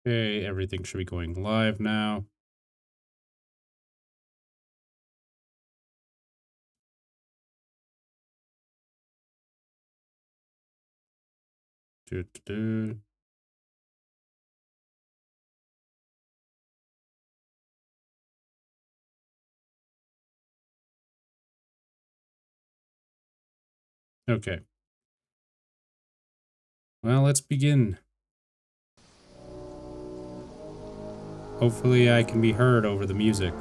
Okay, everything should be going live now. Do, do, do. Okay. Well, let's begin. Hopefully I can be heard over the music.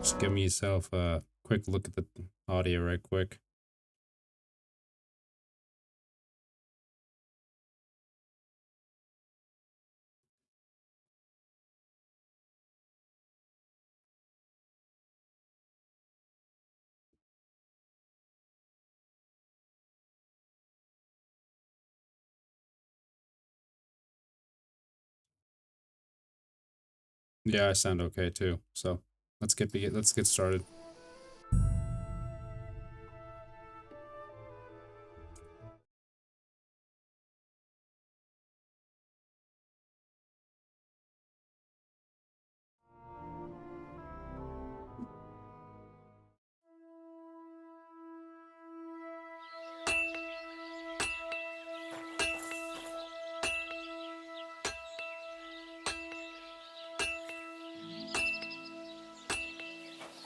Just give myself a quick look at the audio right quick. Yeah, I sound okay too. So let's get started.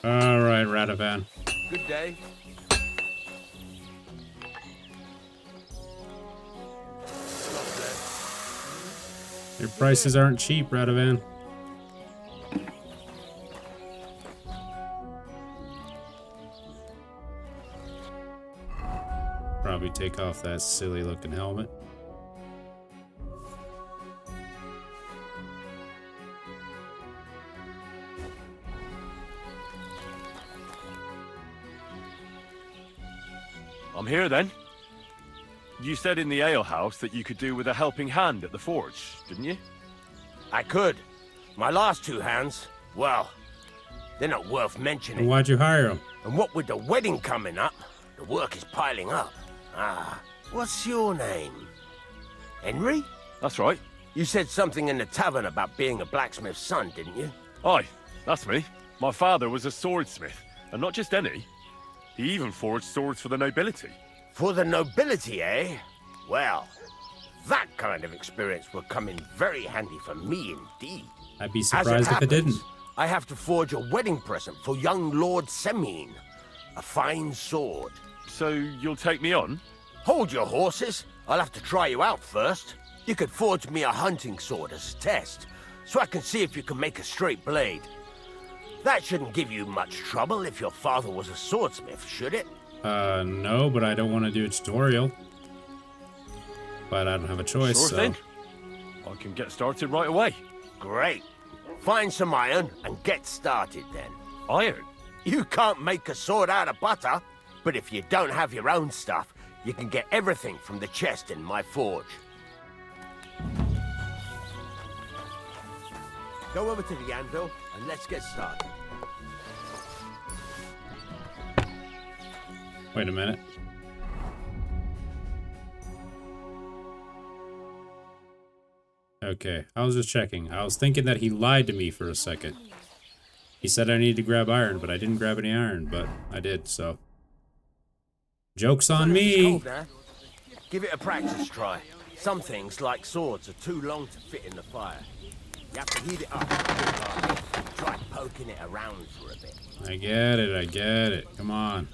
All right, Radovan. Good day. Your prices aren't cheap, Radovan. Probably take off that silly looking helmet. I'm here then. You said in the alehouse that you could do with a helping hand at the forge, didn't you? I could. My last two hands, well, they're not worth mentioning. And why'd you hire him? And what with the wedding coming up, the work is piling up. What's your name? Henry? That's right. You said something in the tavern about being a blacksmith's son, didn't you? Aye, that's me. My father was a swordsmith, and not just any. He even forged swords for the nobility. For the nobility, eh? Well, that kind of experience will come in very handy for me indeed. I'd be As surprised if it didn't. I have to forge a wedding present for young Lord Semine. A fine sword. So you'll take me on? Hold your horses. I'll have to try you out first. You could forge me a hunting sword as a test, so I can see if you can make a straight blade. That shouldn't give you much trouble if your father was a swordsmith, should it? No, but I don't want to do a tutorial. But I don't have a choice, Sure so... thing. I can get started right away. Great. Find some iron and get started then. Iron? You can't make a sword out of butter, but if you don't have your own stuff, you can get everything from the chest in my forge. Go over to the anvil and let's get started. Wait a minute. Okay, I was just checking. I was thinking that he lied to me for a second. He said I needed to grab iron, but I didn't grab any iron, but I did, so... Joke's on me! Give it a practice try. Some things, like swords, are too long to fit in the fire. You have to heat it up. Try poking it around for a bit. I get it. Come on.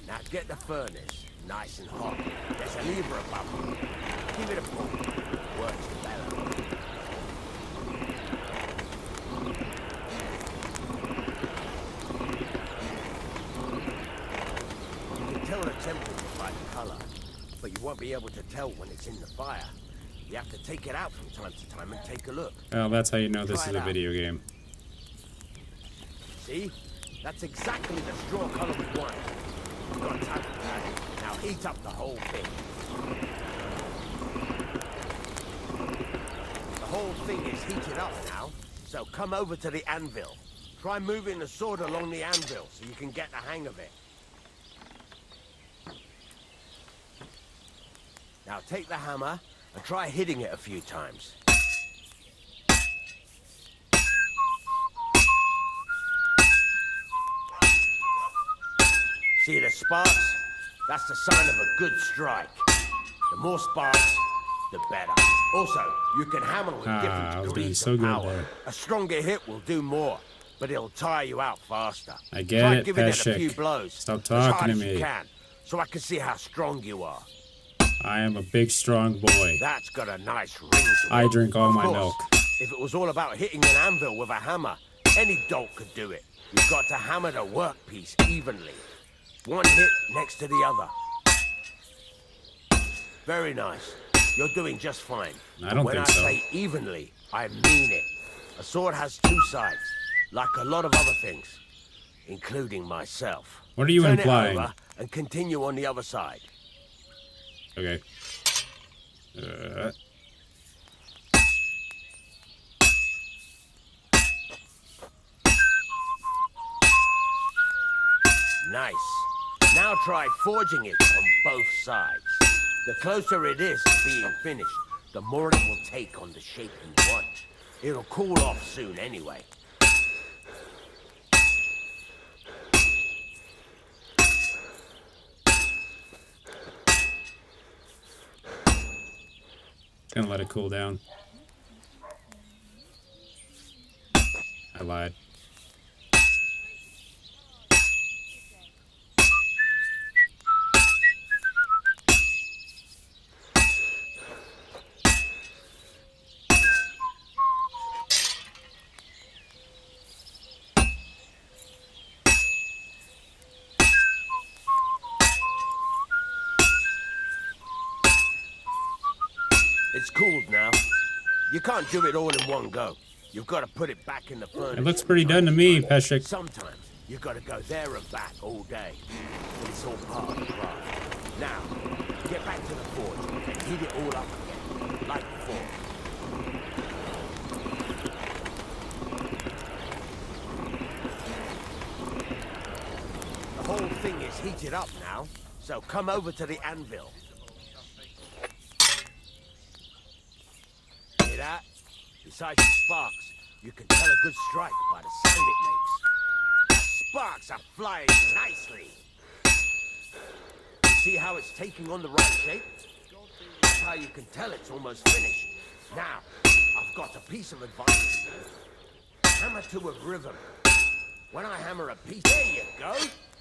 Now get the furnace nice and hot. There's a lever above you. Give it a pull. Works better. You can tell the temperature by the color, but you won't be able to tell when it's in the fire. You have to take it out from time to time and take a look. Well, that's how you know this is a video game. See? That's exactly the straw color we want. You've got time for that. Now heat up the whole thing. The whole thing is heated up now, so come over to the anvil. Try moving the sword along the anvil so you can get the hang of it. Now take the hammer and try hitting it a few times. See the sparks? That's the sign of a good strike. The more sparks, the better. Also, you can hammer with I different was doing degrees so of good power. there. A stronger hit will do more, but it'll tire you out faster. I get Try it, giving it a few Peshek. blows. Stop as hard talking to as you me. can, so I can see how strong you are. I am a big, strong boy. That's got a nice ring to it. I drink all Of my course, milk. If it was all about hitting an anvil with a hammer, any dolt could do it. You've got to hammer the workpiece evenly. One hit next to the other. Very nice. You're doing just fine. I don't when think I so. say evenly, I mean it. A sword has two sides, like a lot of other things, including myself. What are you Turn implying? It over and continue on the other side. Okay. Nice. Now try forging it on both sides. The closer it is to being finished, the more it will take on the shape you want. It'll cool off soon anyway. Gonna let it cool down. I lied. It's cooled now. You can't do it all in one go. You've got to put it back in the furnace. It looks pretty done to me, Peshek. Sometimes you've got to go there and back all day. But it's all part of the craft. Now, get back to the forge and heat it all up again, like before. The whole thing is heated up now, so come over to the anvil. Hear that? Besides the sparks, you can tell a good strike by the sound it makes. The sparks are flying nicely. See how it's taking on the right shape? That's how you can tell it's almost finished. Now, I've got a piece of advice. Hammer to a rhythm. When I hammer a piece, there you go.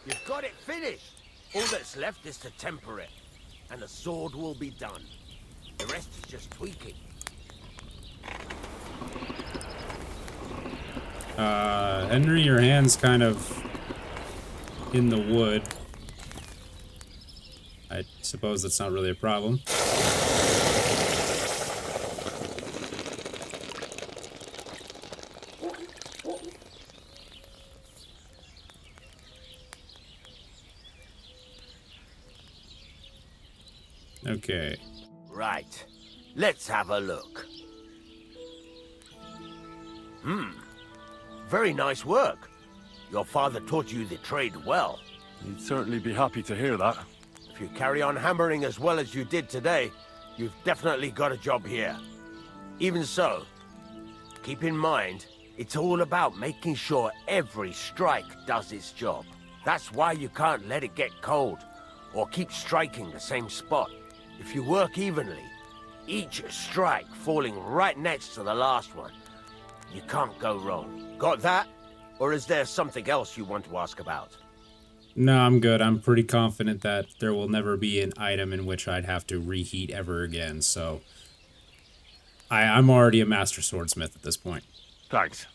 You've got it finished. All that's left is to temper it, and the sword will be done. The rest is just tweaking. Henry, your hand's kind of in the wood. I suppose that's not really a problem. Okay. Right. Let's have a look. Very nice work. Your father taught you the trade well. He'd certainly be happy to hear that. If you carry on hammering as well as you did today, you've definitely got a job here. Even so, keep in mind, it's all about making sure every strike does its job. That's why you can't let it get cold, or keep striking the same spot. If you work evenly, each strike falling right next to the last one, you can't go wrong. Got that? Or is there something else you want to ask about? No, I'm good. I'm pretty confident that there will never be an item in which I'd have to reheat ever again, so... I'm already a master swordsmith at this point. Thanks.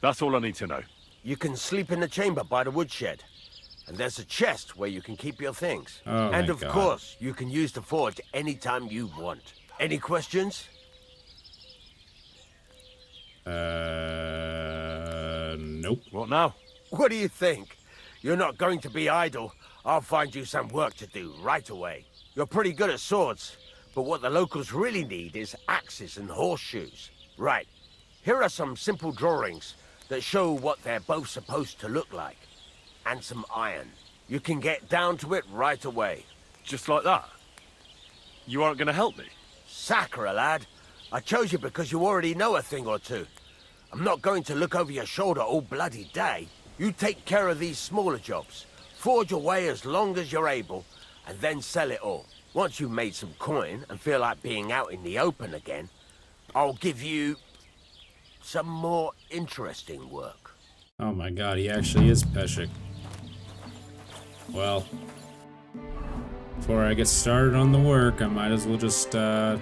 That's all I need to know. You can sleep in the chamber by the woodshed. And there's a chest where you can keep your things. Oh and my of God. course, you can use the forge anytime you want. Any questions? Nope. What now? What do you think? You're not going to be idle. I'll find you some work to do right away. You're pretty good at swords, but what the locals really need is axes and horseshoes. Right. Here are some simple drawings that show what they're both supposed to look like. And some iron. You can get down to it right away. Just like that? You aren't going to help me? Sacre, lad. I chose you because you already know a thing or two. I'm not going to look over your shoulder all bloody day. You take care of these smaller jobs. Forge away as long as you're able, and then sell it all. Once you've made some coin and feel like being out in the open again, I'll give you some more interesting work. Oh my god, he actually is Peshek. Well, before I get started on the work, I might as well just, I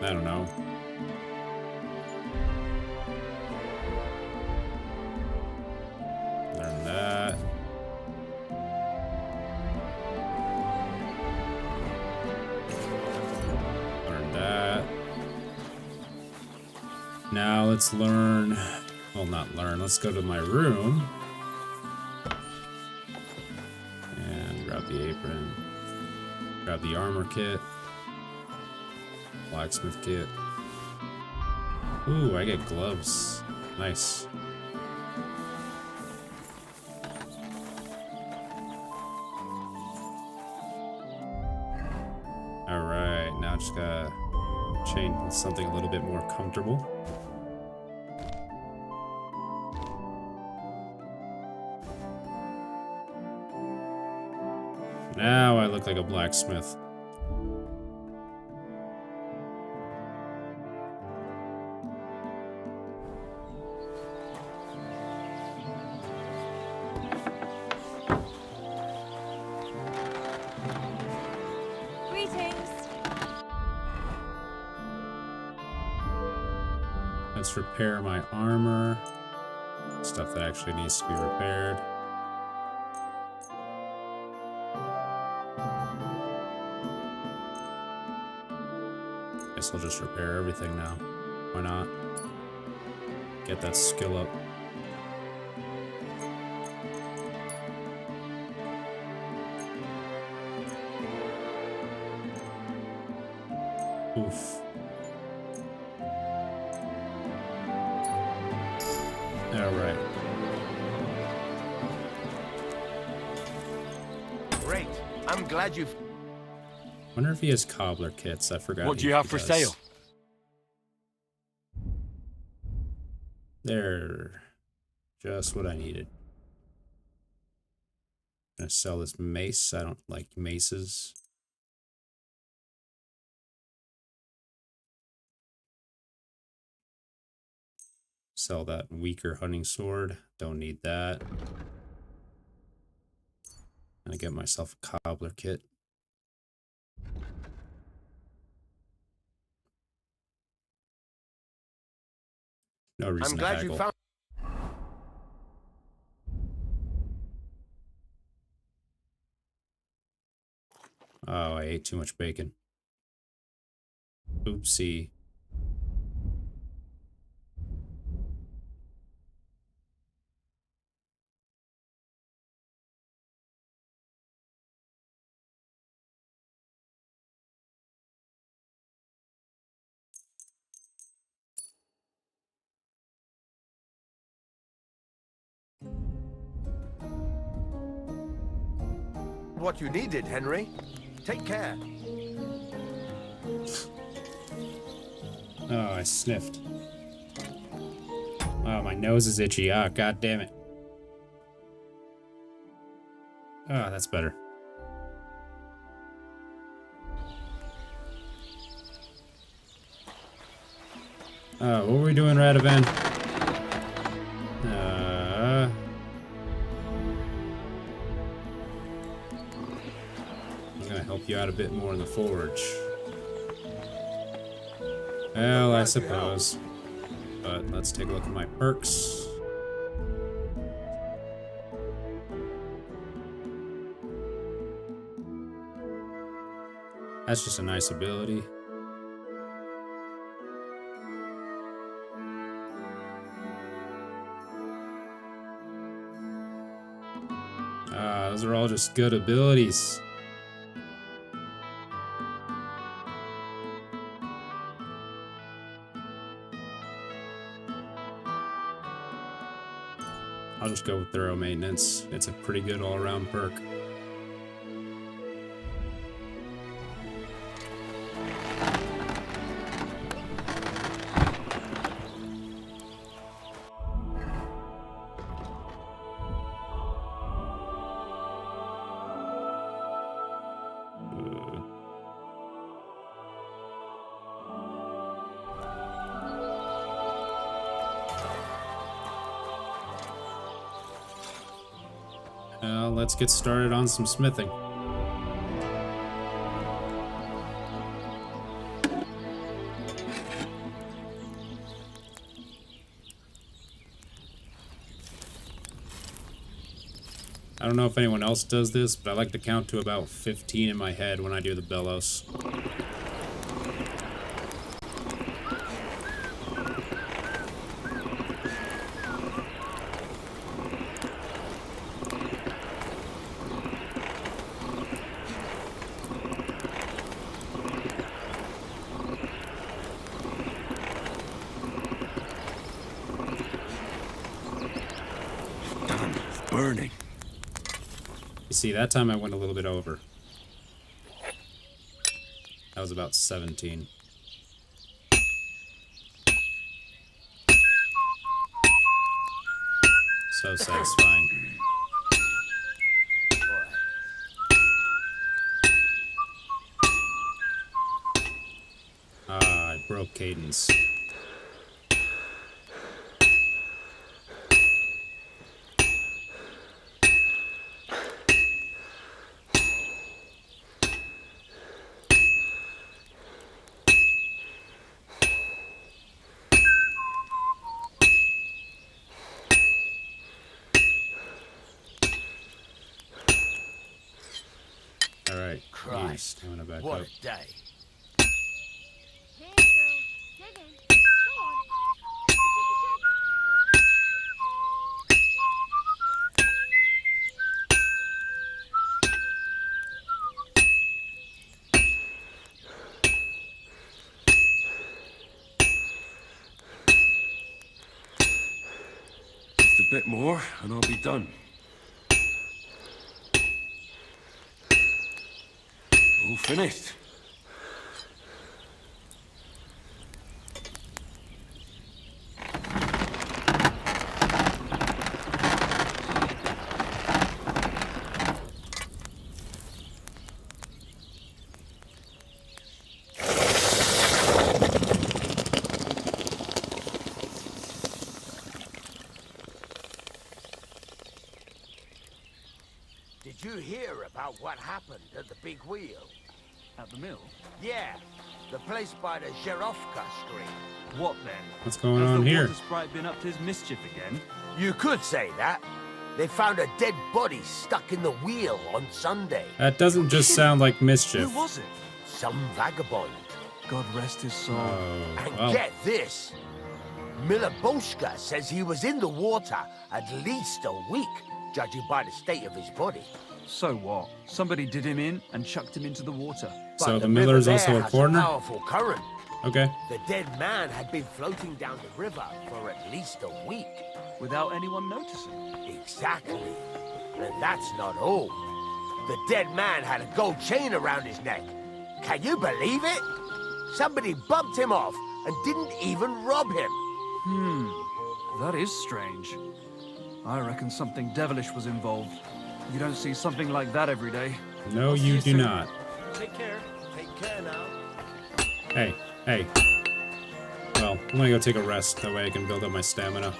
don't know. Learn that. Learn that. Now let's learn, well, not learn, let's go to my room. Grab the apron, grab the armor kit, blacksmith kit. Ooh, I get gloves. Nice. Alright, now just gotta change something a little bit more comfortable. Now I look like a blacksmith. Greetings. Let's repair my armor. Stuff that actually needs to be repaired. Guess I'll just repair everything now. Why not? Get that skill up. Oof. Alright. Great. I'm glad you've... Wonder if he has cobbler kits. I forgot. What do you have for sale? There. Just what I needed. I'm gonna sell this mace. I don't like maces. Sell that weaker hunting sword. Don't need that. Gonna get myself a cobbler kit. No reason I'm to glad haggle. you found... Oh, I ate too much bacon. Oopsie. what you needed, Henry. Take care. Oh, I sniffed. Oh, my nose is itchy. Ah, god damn it. Oh, that's better. What were we doing, Radovan? I'm gonna help you out a bit more in the forge. Well, I suppose. But let's take a look at my perks. That's just a nice ability. Those are all just good abilities. I'll just go with thorough maintenance. It's a pretty good all-around perk. Let's get started on some smithing. I don't know if anyone else does this, but I like to count to about 15 in my head when I do the bellows. It's burning. You see, that time I went a little bit over. That was about 17. So satisfying. Ah, I broke cadence. Alright, Christ, stamina back what up. a day. There you go. Dig in. Go on. Check the Just a bit more, and I'll be done. All finished. Did you hear about what happened at the big wheel? At the mill? Yeah, the place by the Zherovka stream. What then? What's going Has on the here? water sprite been up to his mischief again? You could say that. They found a dead body stuck in the wheel on Sunday. That doesn't just sound like mischief. Who was it? Some vagabond. God rest his soul. Oh, And well. get this. Miloboshka says he was in the water at least a week, judging by the state of his body. So what? Somebody did him in and chucked him into the water. So But the river miller's there also a has coroner? powerful current. Okay. The dead man had been floating down the river for at least a week. Without anyone noticing. Exactly. And that's not all. The dead man had a gold chain around his neck. Can you believe it? Somebody bumped him off and didn't even rob him. That is strange. I reckon something devilish was involved. You don't see something like that every day. No, you do not. Take care. Take care now. Hey, hey. Well, I'm gonna go take a rest. That way I can build up my stamina.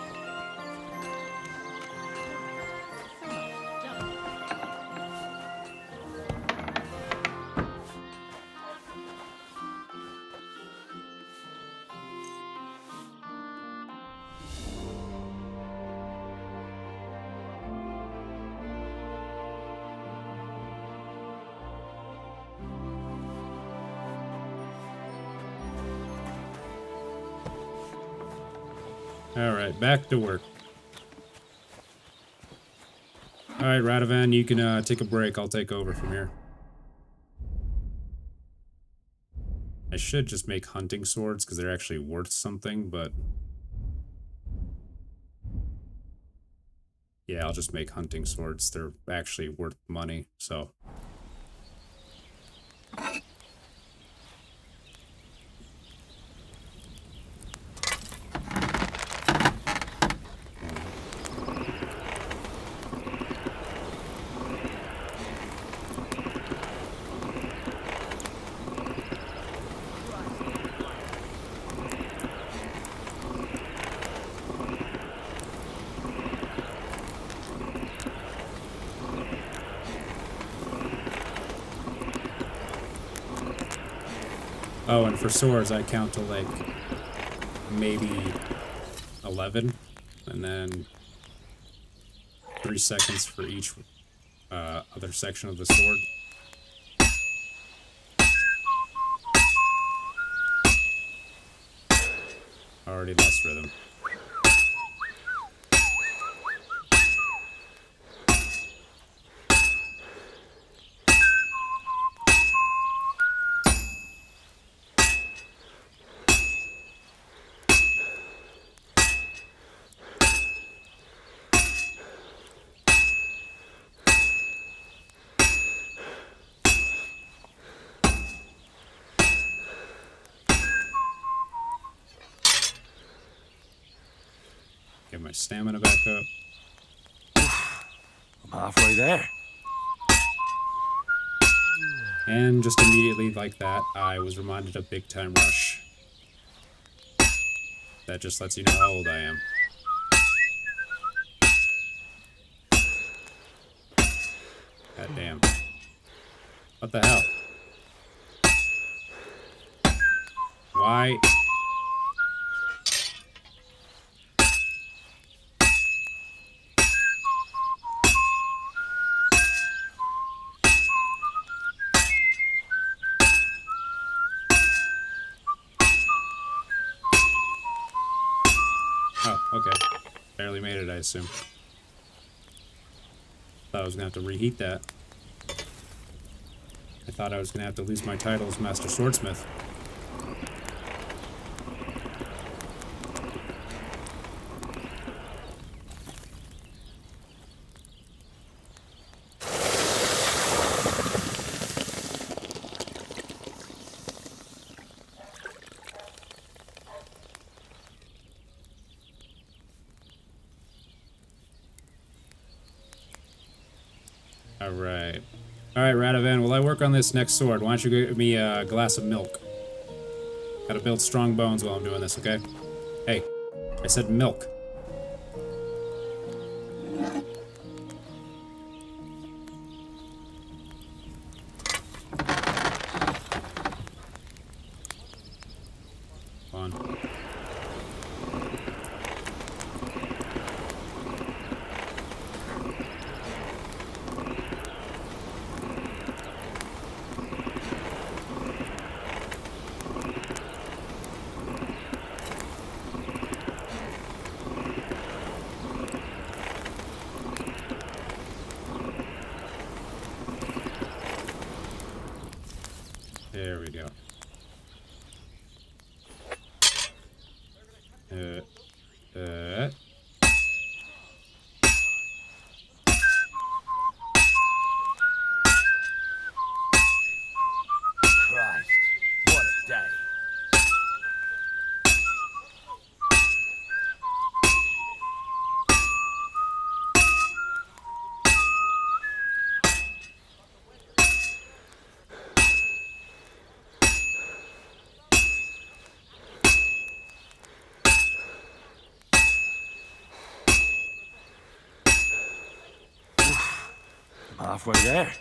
Alright, back to work. Alright, Radovan, you can take a break. I'll take over from here. I should just make hunting swords because they're actually worth something, but... yeah, I'll just make hunting swords. They're actually worth money, so... Oh, and for swords, I count to like maybe 11, and then 3 seconds for each other section of the sword. Already lost rhythm. Get my stamina back up. I'm halfway there. And just immediately like that, I was reminded of Big Time Rush. That just lets you know how old I am. God damn. What the hell? Why? Oh, okay. Barely made it, I assume. Thought I was gonna have to reheat that. I thought I was gonna have to lose my title as Master Swordsmith. Alright. Alright, Radovan, while I work on this next sword, why don't you give me a glass of milk? Gotta build strong bones while I'm doing this, okay? Hey, I said milk. Come on. There we go. Christ, what a day. I'm halfway there.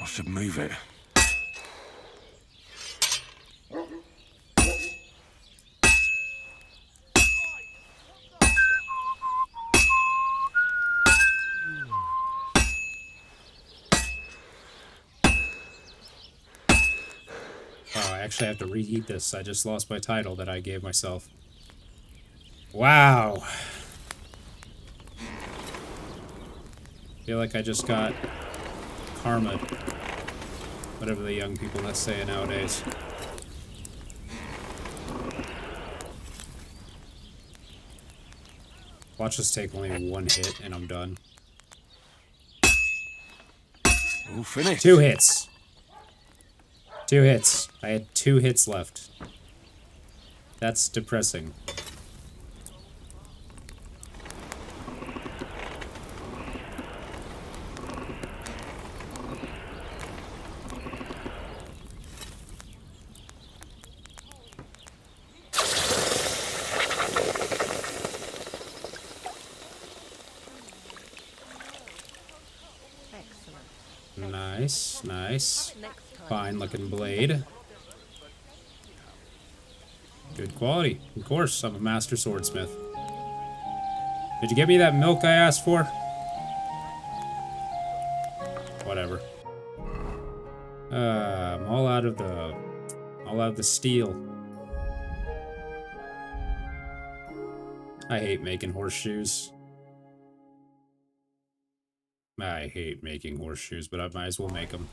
I should move it. Oh, I actually have to reheat this. I just lost my title that I gave myself. Wow. Feel like I just got karma. Whatever the young people that say nowadays. Watch this take only one hit and I'm done. All finished. 2 hits. 2 hits. I had 2 hits left. That's depressing. Nice, nice. Fine looking blade. Good quality. Of course, I'm a master swordsmith. Did you get me that milk I asked for? Whatever. I'm all out of the steel. I hate making horseshoes. I hate making horseshoes, but I might as well make them.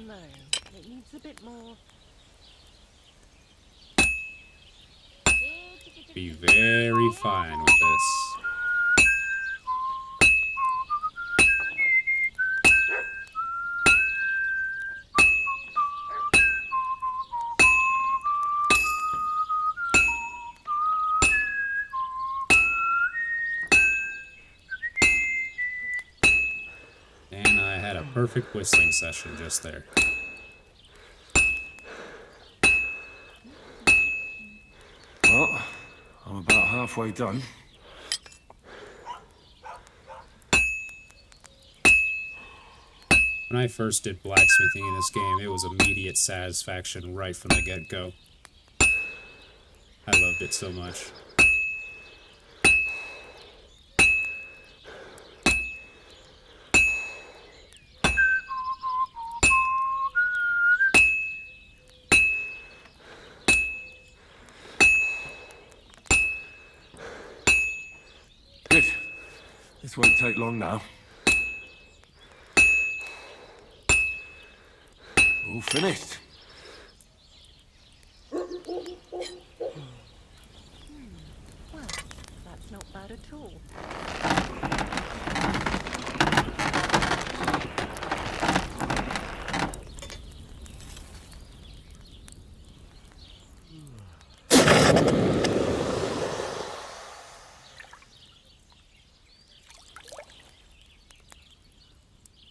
No, it needs a bit more. Be very fine with this. And I had a perfect whistling session just there. Well, I'm about halfway done. When I first did blacksmithing in this game, it was immediate satisfaction right from the get-go. I loved it so much. Good. This won't take long now. All finished. Well, that's not bad at all.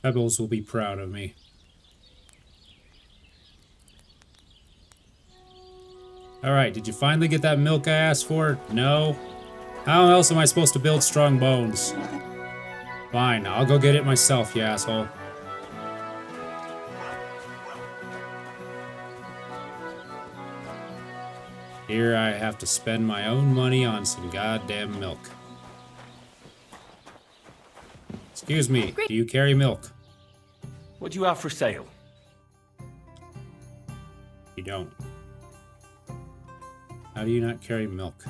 Pebbles will be proud of me. Alright, did you finally get that milk I asked for? No? How else am I supposed to build strong bones? Fine, I'll go get it myself, you asshole. Here I have to spend my own money on some goddamn milk. Excuse me, do you carry milk? What do you have for sale? You don't. How do you not carry milk?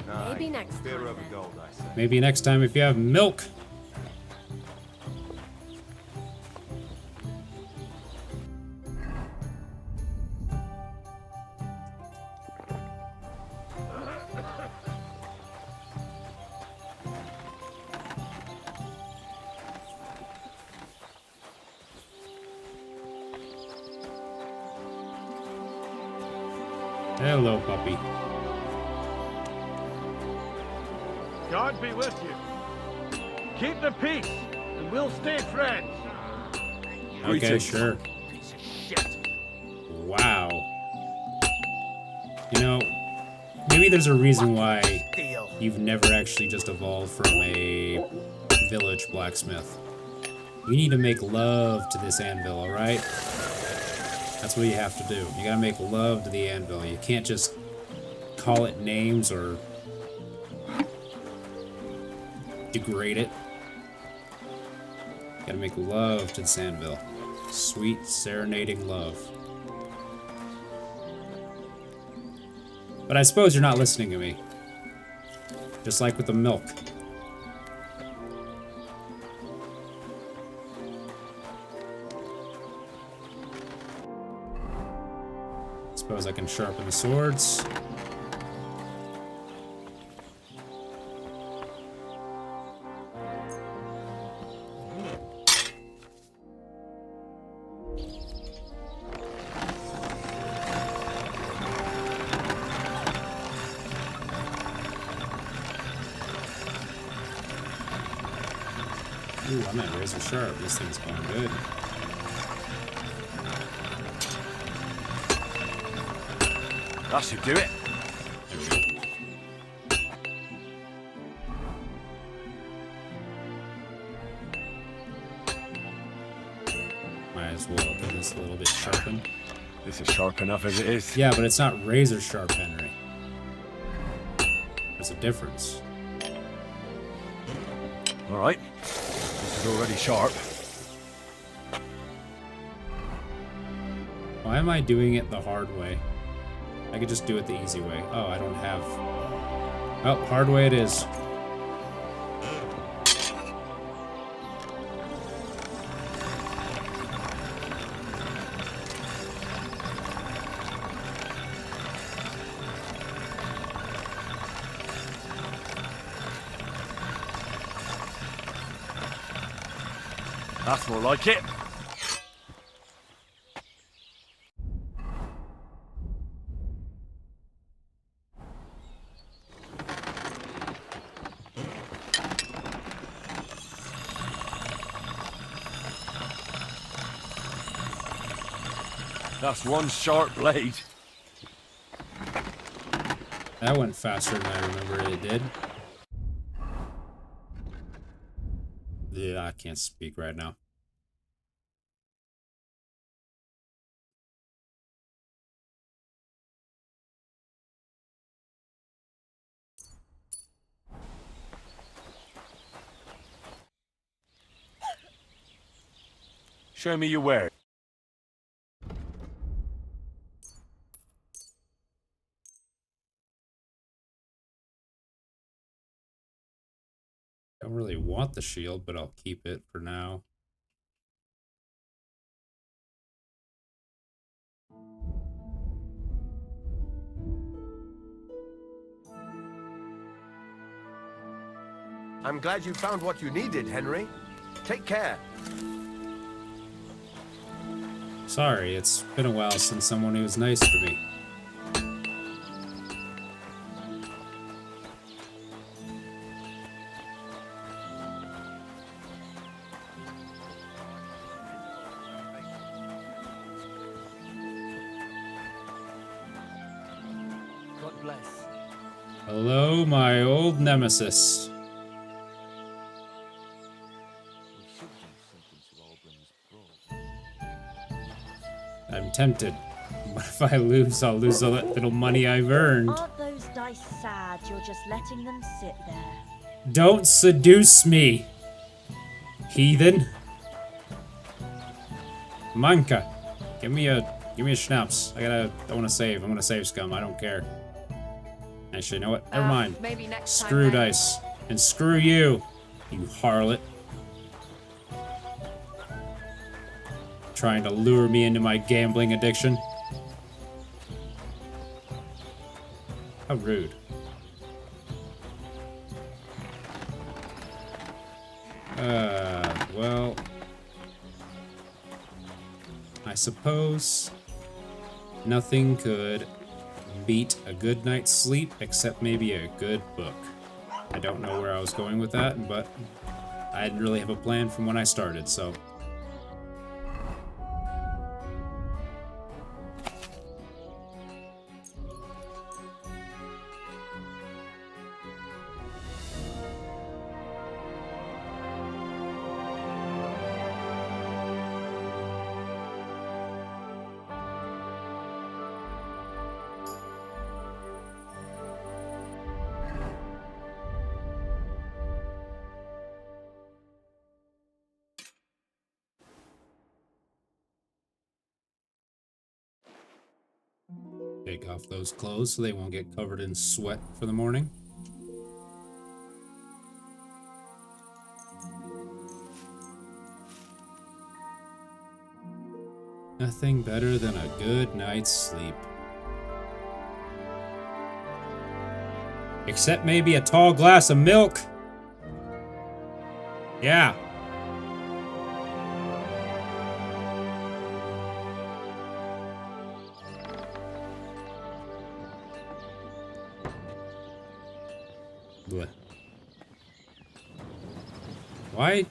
Maybe next time. Beer then. over gold, I say. Maybe next time if you have milk. Hello, puppy. God be with you. Keep the peace, and we'll stay friends. Okay, Greetings. sure. Piece of shit. Wow. You know, maybe there's a reason why Deal. you've never actually just evolved from a village blacksmith. You need to make love to this anvil, alright? That's what you have to do. You gotta make love to the anvil. You can't just call it names or degrade it. You gotta make love to this anvil. Sweet, serenading love. But I suppose you're not listening to me. Just like with the milk. Suppose I can sharpen the swords. Ooh, I'm at razor sharp. This thing's going good. That should do it. There we go. Might as well get this a little bit sharpened. This is sharp enough as it is. Yeah, but it's not razor sharp, Henry. There's a difference. All right. This is already sharp. Why am I doing it the hard way? I could just do it the easy way. Oh, I don't have... Oh, hard way it is. That's more like it. That's one sharp blade. That went faster than I remember it did. Yeah, I can't speak right now. Show me your wear. Don't really want the shield, but I'll keep it for now. I'm glad you found what you needed, Henry. Take care. Sorry, it's been a while since someone who was nice to me. God bless. Hello, my old nemesis. I'm tempted. But if I lose, I'll lose all that little money I've earned. Aren't those dice sad? You're just letting them sit there. Don't seduce me, heathen. Manka, give me a schnapps. I want to save. I'm gonna save scum. I don't care. Actually, you know what? Never mind. Maybe next time. Screw then. dice. And screw you, you harlot. Trying to lure me into my gambling addiction. How rude. Well, I suppose nothing could beat a good night's sleep except maybe a good book. I don't know where I was going with that, but I didn't really have a plan from when I started, so... Take off those clothes so they won't get covered in sweat for the morning. Nothing better than a good night's sleep. Except maybe a tall glass of milk. Yeah. Blech. Why?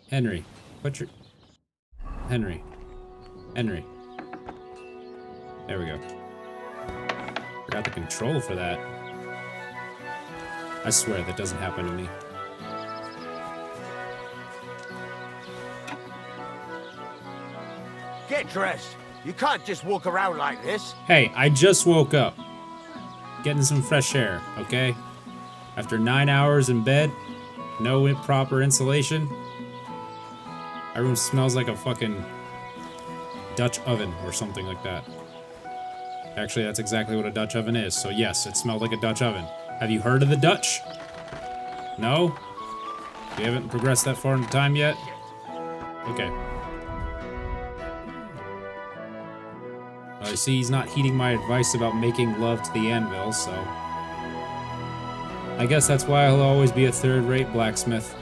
Henry, put your... Henry. Henry. There we go. Forgot the control for that. I swear that doesn't happen to me. Get dressed. You can't just walk around like this. Hey, I just woke up. Getting some fresh air, okay? After 9 hours in bed, no proper insulation. My room smells like a fucking Dutch oven or something like that. Actually, that's exactly what a Dutch oven is. So yes, it smelled like a Dutch oven. Have you heard of the Dutch? No? We haven't progressed that far in time yet? Okay. I see he's not heeding my advice about making love to the anvil, so... I guess that's why I'll always be a third-rate blacksmith.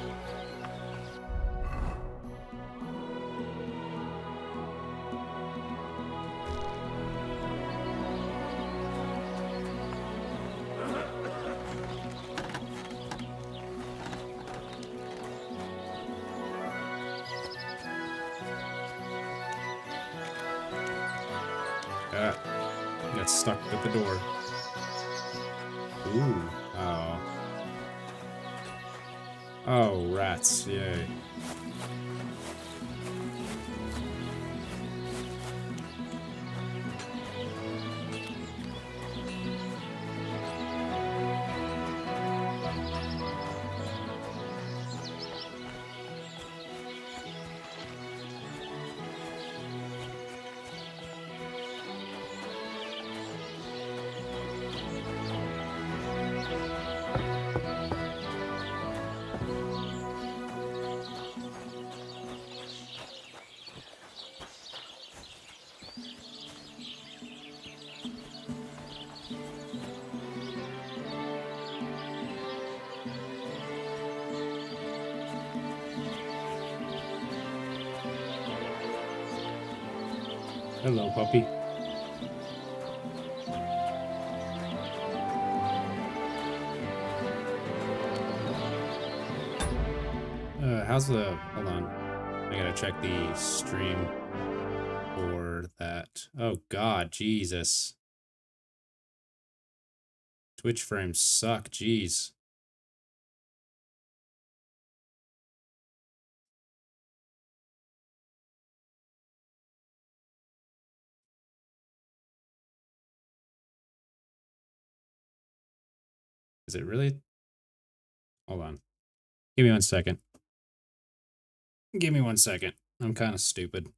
Got stuck at the door. Ooh. Oh. Oh, rats. Yay. Hello, puppy. How's the... Hold on. I gotta check the stream for that. Oh, God. Jesus. Twitch frames suck. Jeez. Is it really? Hold on. Give me 1 second. Give me 1 second. I'm kind of stupid.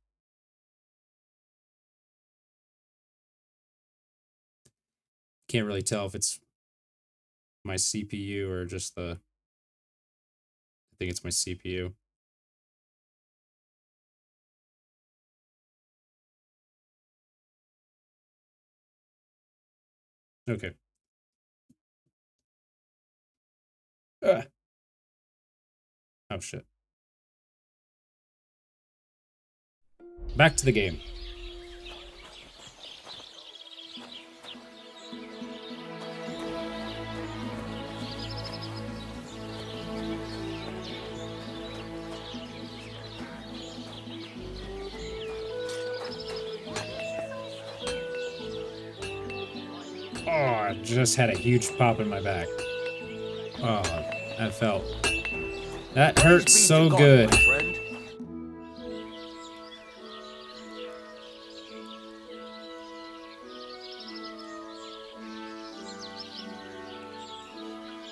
Can't really tell if it's my CPU or just the... I think it's my CPU. Okay. Ah. Oh, shit. Back to the game. Oh, I just had a huge pop in my back. Oh, that felt... That hurts so good.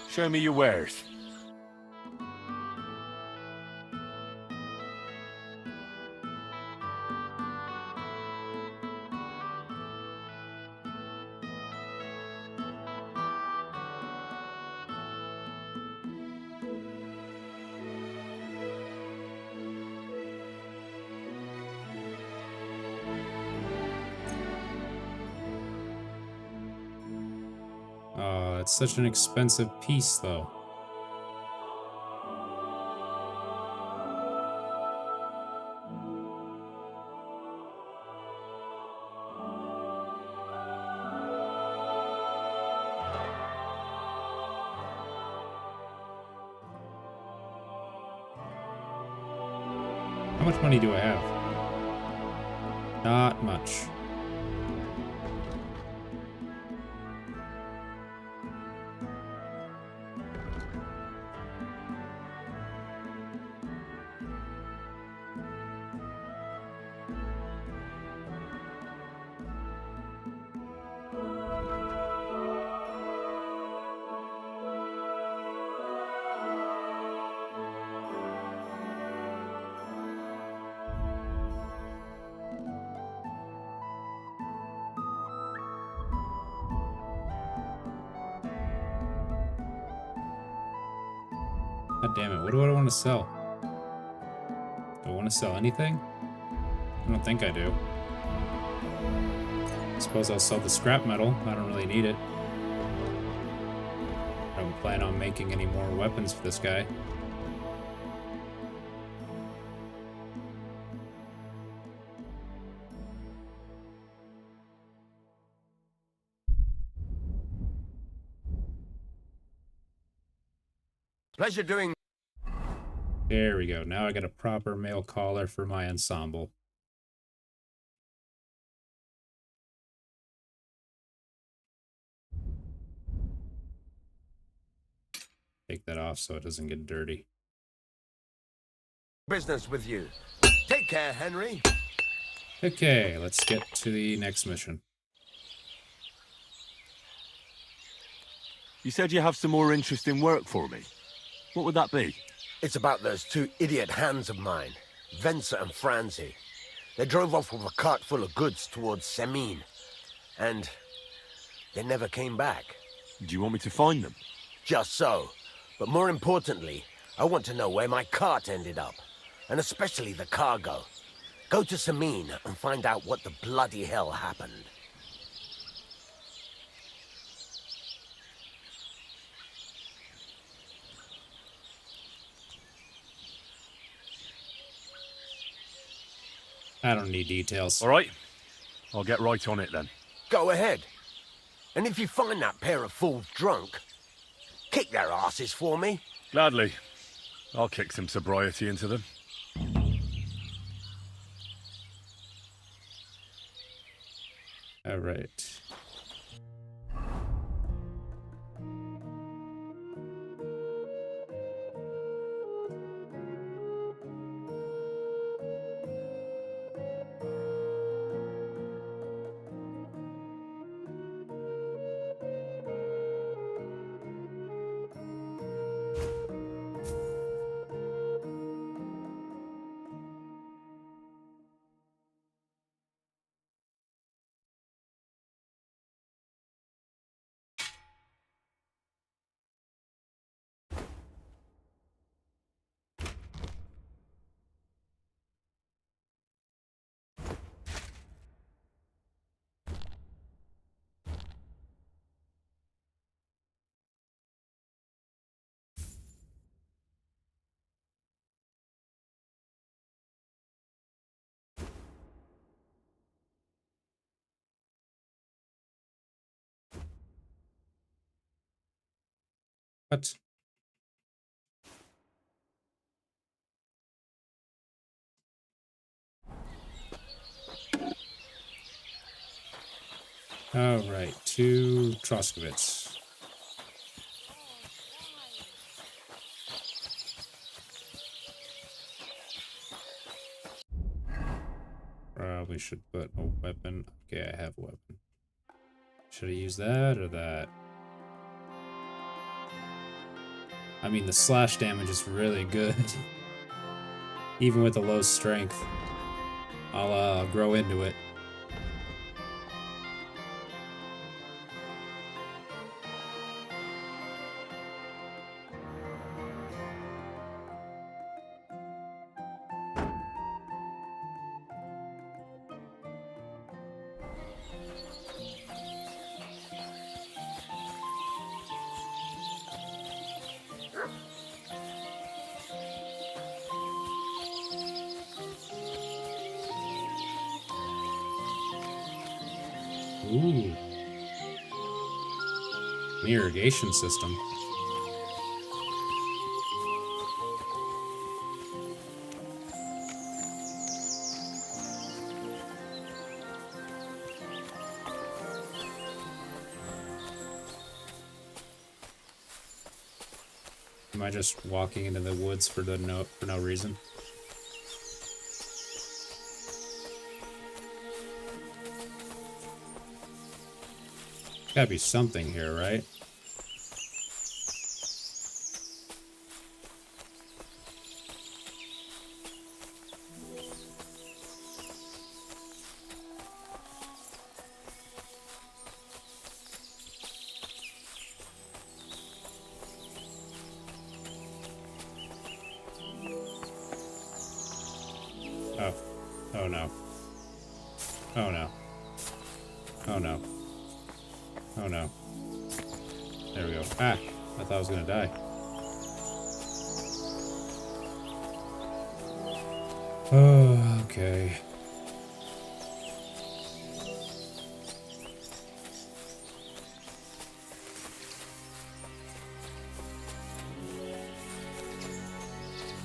Show me your wares. It's such an expensive piece, though. How much money do I have? Not much. God damn it, what do I want to sell? Do I want to sell anything? I don't think I do. I suppose I'll sell the scrap metal. I don't really need it. I don't plan on making any more weapons for this guy. Pleasure doing. There we go. Now I got a proper male collar for my ensemble. Take that off so it doesn't get dirty. Business with you. Take care, Henry. Okay, let's get to the next mission. You said you have some more interesting work for me. What would that be? It's about those two idiot hands of mine, Venser and Franzi. They drove off with a cart full of goods towards Semin, and they never came back. Do you want me to find them? Just so. But more importantly, I want to know where my cart ended up, and especially the cargo. Go to Semin and find out what the bloody hell happened. I don't need details. All right. I'll get right on it then. Go ahead. And if you find that pair of fools drunk, kick their asses for me. Gladly. I'll kick some sobriety into them. All right. What? All right, 2 Troskovitz. Probably should put a weapon. Okay, I have a weapon. Should I use that or that? I mean, the slash damage is really good. Even with the low strength. I'll grow into it. Ooh. An irrigation system. Am I just walking into the woods for no reason? Gotta be something here, right? Oh. Oh no. Oh no. Oh no. Oh no. There we go. Ah! I thought I was gonna die. Oh, okay.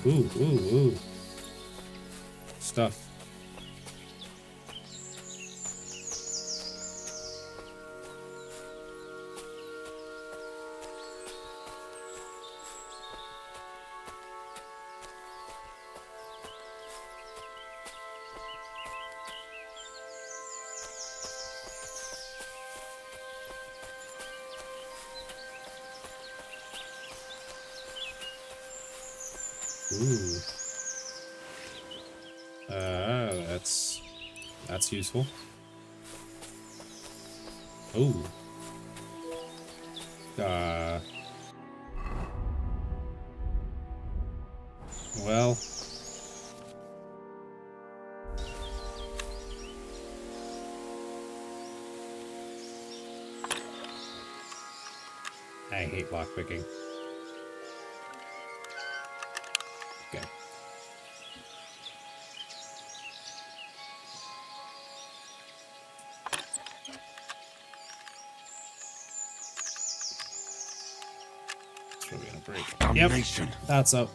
Ooh, ooh, ooh. Stuff. Ooh. That's useful. Ooh. Well. I hate lockpicking. Okay. It's probably gonna break. Damnation. Yep, that's up.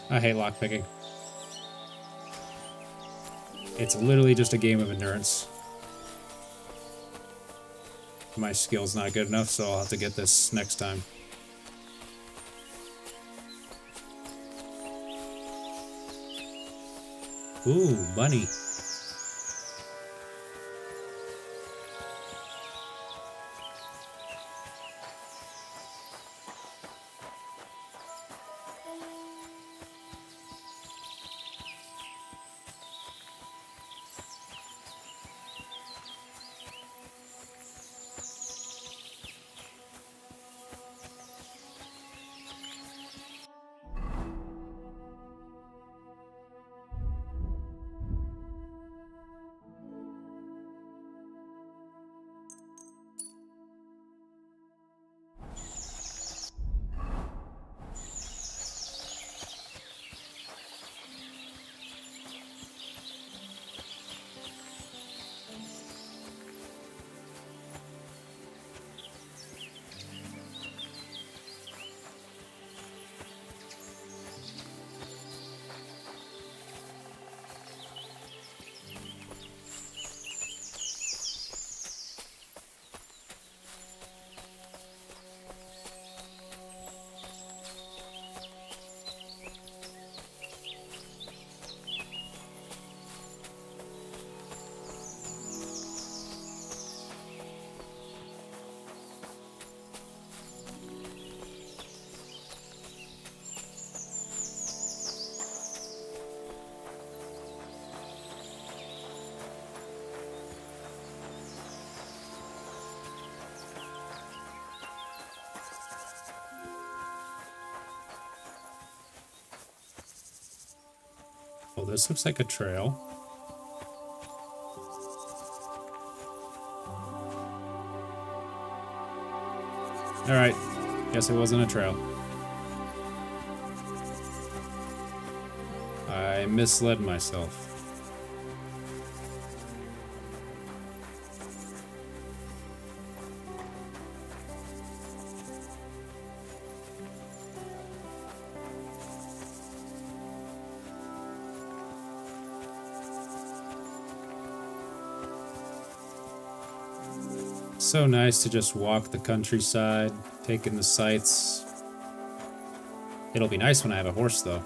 I hate lockpicking. It's literally just a game of endurance. My skill's not good enough, so I'll have to get this next time. Ooh, money. Well, this looks like a trail. Alright, guess it wasn't a trail. I misled myself. So nice to just walk the countryside, take in the sights. It'll be nice when I have a horse, though.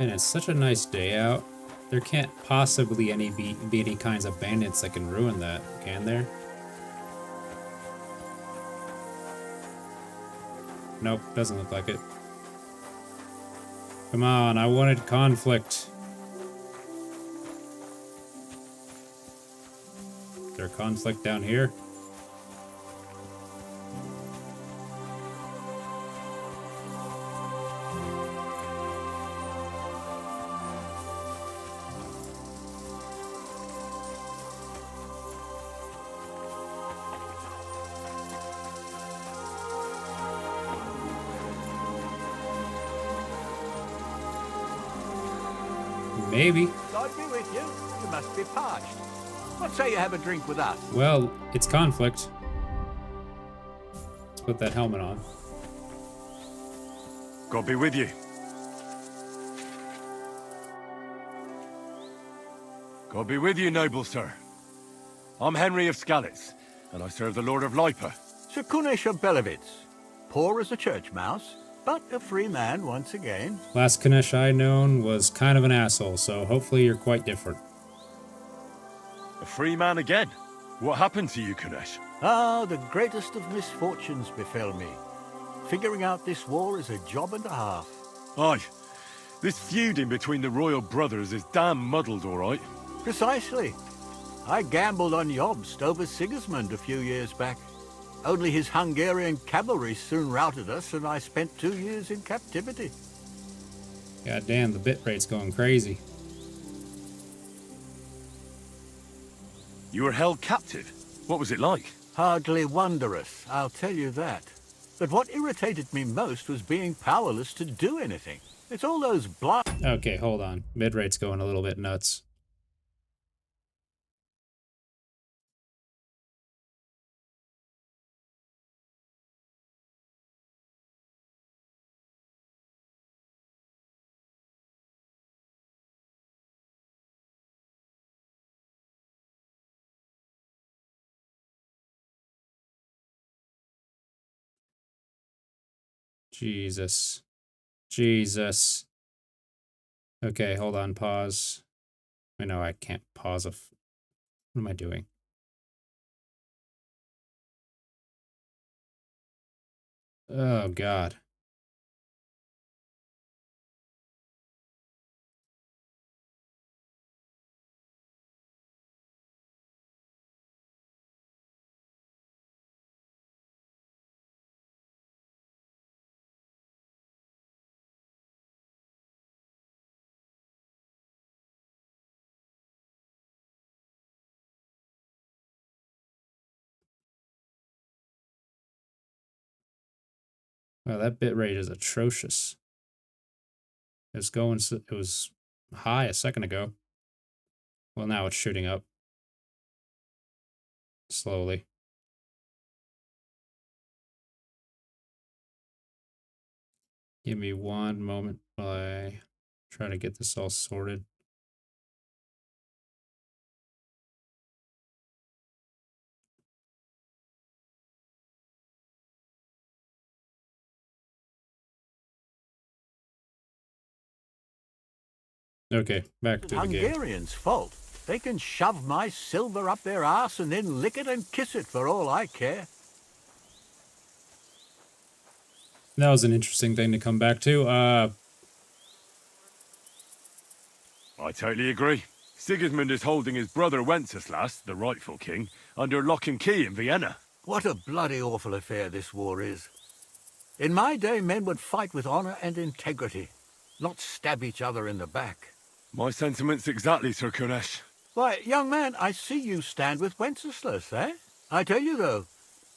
And it's such a nice day out. There can't possibly be any kinds of bandits that can ruin that, can there? Nope, doesn't look like it. Come on, I wanted conflict. Is there conflict down here? Maybe. I'd be with you. You must be parched. What say you have a drink with us? Well, it's conflict. Let's put that helmet on. God be with you. God be with you, noble sir. I'm Henry of Skalitz, and I serve the Lord of Lipa. Sir Kunesh of Belevitz. Poor as a church mouse, but a free man once again. Last Kanesh I known was kind of an asshole, so hopefully you're quite different. A free man again? What happened to you, Kunesh? Ah, the greatest of misfortunes befell me. Figuring out this war is a job and a half. Aye. This feuding between the royal brothers is damn muddled, all right. Precisely. I gambled on Jobst over Sigismund a few years back. Only his Hungarian cavalry soon routed us, and I spent 2 years in captivity. God damn, the bit rate's going crazy. You were held captive? What was it like? Hardly wondrous, I'll tell you that. But what irritated me most was being powerless to do anything. It's all those blind... Okay, hold on. Mid rate's going a little bit nuts. Jesus. Jesus. Okay, hold on, pause. I know I can't pause what am I doing? Oh, God. Wow, that bit rate is atrocious. It was high a second ago. Well, now it's shooting up. Slowly. Give me one moment while I try to get this all sorted. Okay, back to the game. Hungarians' fault. They can shove my silver up their arse and then lick it and kiss it for all I care. That was an interesting thing to come back to. I totally agree. Sigismund is holding his brother Wenceslas, the rightful king, under lock and key in Vienna. What a bloody awful affair this war is. In my day, men would fight with honor and integrity, not stab each other in the back. My sentiments exactly, Sir Kunesh. Why, young man, I see you stand with Wenceslas, eh? I tell you, though,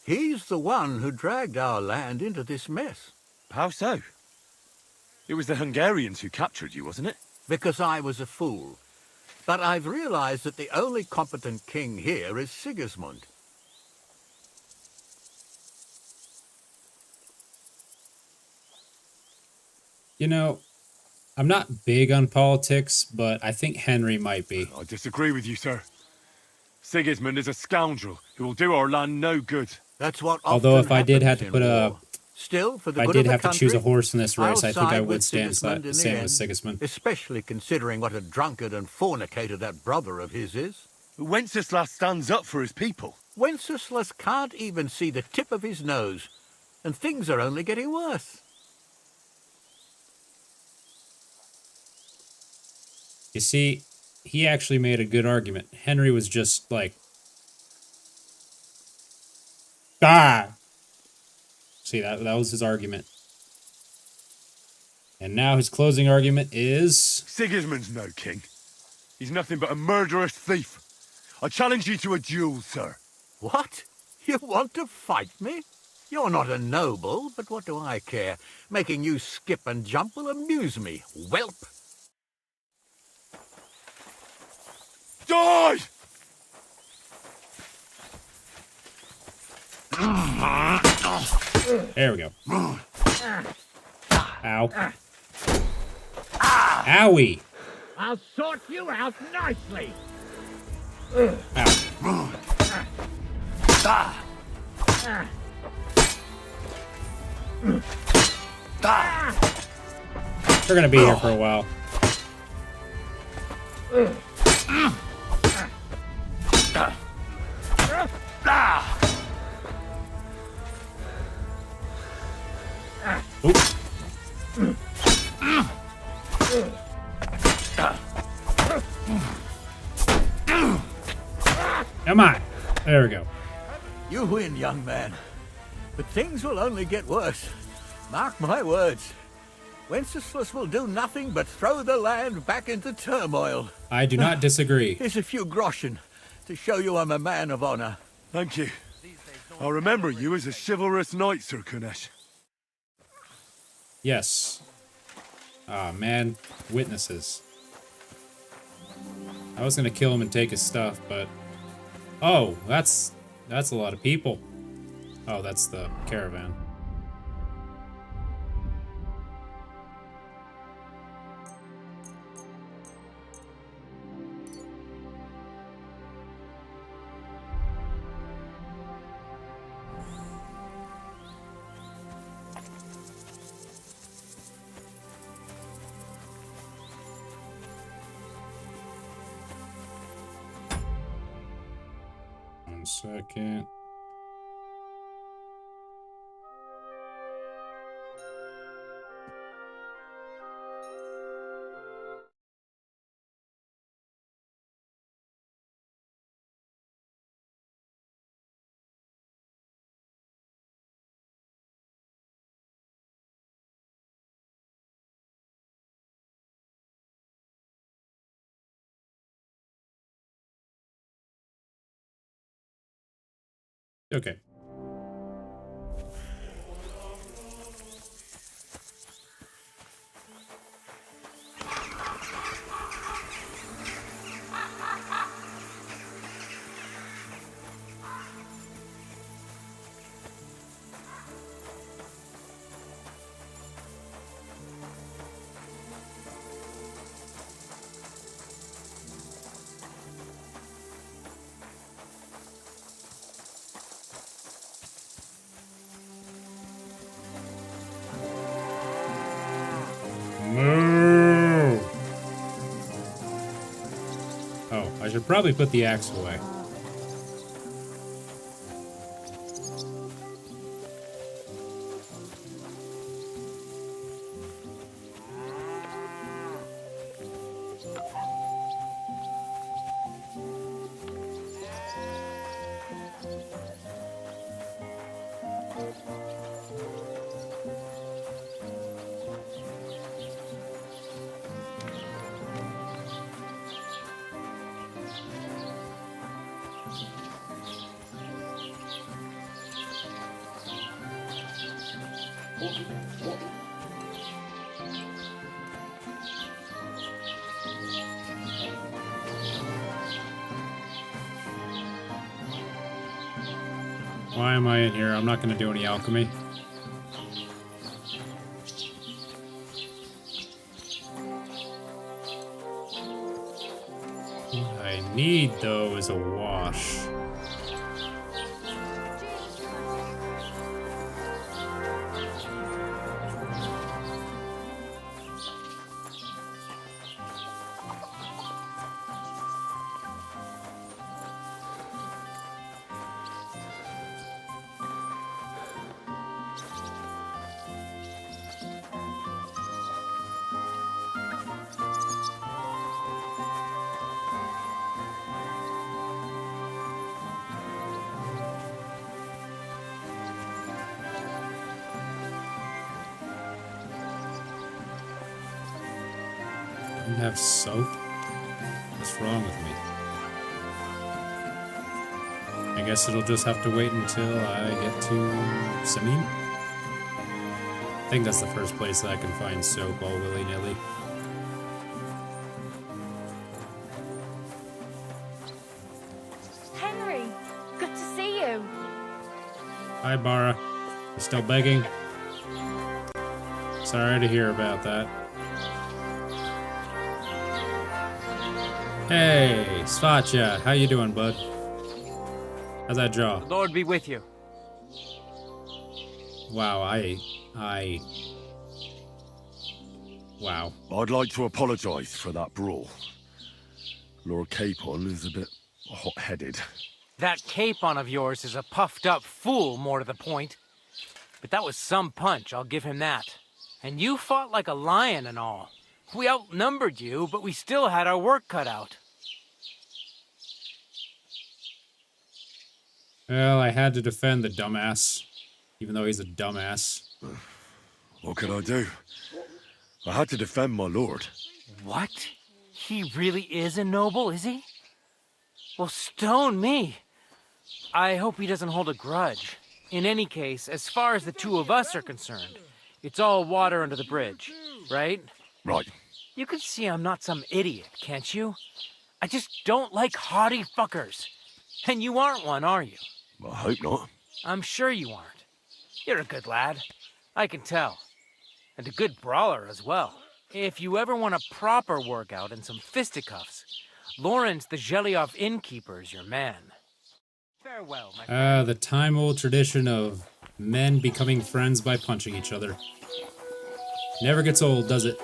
he's the one who dragged our land into this mess. How so? It was the Hungarians who captured you, wasn't it? Because I was a fool. But I've realized that the only competent king here is Sigismund. You know, I'm not big on politics, but I think Henry might be. I disagree with you, sir. Sigismund is a scoundrel who will do our land no good. That's what Although often if I did have to happens put in a, war. Still, for the if I good did of the have to choose a country, horse in this race, I'll I think I side would with stand Sigismund in the same with end, Sigismund. especially considering what a drunkard and fornicator that brother of his is. Wenceslas stands up for his people. Wenceslas can't even see the tip of his nose, and things are only getting worse. You see, he actually made a good argument. Henry was just like, ah! See, that was his argument. And now his closing argument is... Sigismund's no king. He's nothing but a murderous thief. I challenge you to a duel, sir. What? You want to fight me? You're not a noble, but what do I care? Making you skip and jump will amuse me, whelp. Die! There we go. Ow. Owie! I'll sort you out nicely. Ow. We're gonna be here for a while. Oop. Come on. There we go. You win, young man. But things will only get worse. Mark my words. Wenceslas will do nothing but throw the land back into turmoil. I do not disagree. Here's a few groschen to show you I'm a man of honor. Thank you. I'll remember you as a chivalrous knight, Sir Kunesh. Yes. Ah, man. Witnesses. I was gonna kill him and take his stuff, but... Oh, that's a lot of people. Oh, that's the caravan. One second. Okay. should probably put the axe away. Why am I in here? I'm not going to do any alchemy. What I need, though, is a wash. You have soap? What's wrong with me? I guess it'll just have to wait until I get to Samim. I think that's the first place that I can find soap all willy-nilly. Henry, good to see you. Hi, Bara. You still begging? Sorry to hear about that. Hey, Svatcha, how you doing, bud? How's that jaw? The Lord be with you. Wow, Wow. I'd like to apologise for that brawl. Lord Capon is a bit hot-headed. That Capon of yours is a puffed-up fool, more to the point. But that was some punch, I'll give him that. And you fought like a lion and all. We outnumbered you, but we still had our work cut out. Well, I had to defend the dumbass, even though he's a dumbass. What could I do? I had to defend my lord. What? He really is a noble, is he? Well, stone me. I hope he doesn't hold a grudge. In any case, as far as the two of us are concerned, it's all water under the bridge, right? Right. You can see I'm not some idiot, can't you? I just don't like haughty fuckers. And you aren't one, are you? I hope not. I'm sure you aren't. You're a good lad. I can tell. And a good brawler as well. If you ever want a proper workout and some fisticuffs, Lawrence the Gelioff innkeeper is your man. Farewell, my friend. The time-old tradition of men becoming friends by punching each other. Never gets old, does it?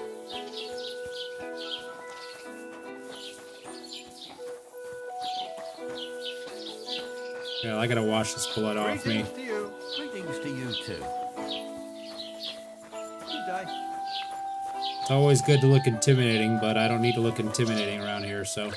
Yeah, I gotta wash this blood off me. Greetings to you. Greetings to you too. Good day. It's always good to look intimidating, but I don't need to look intimidating around here, so...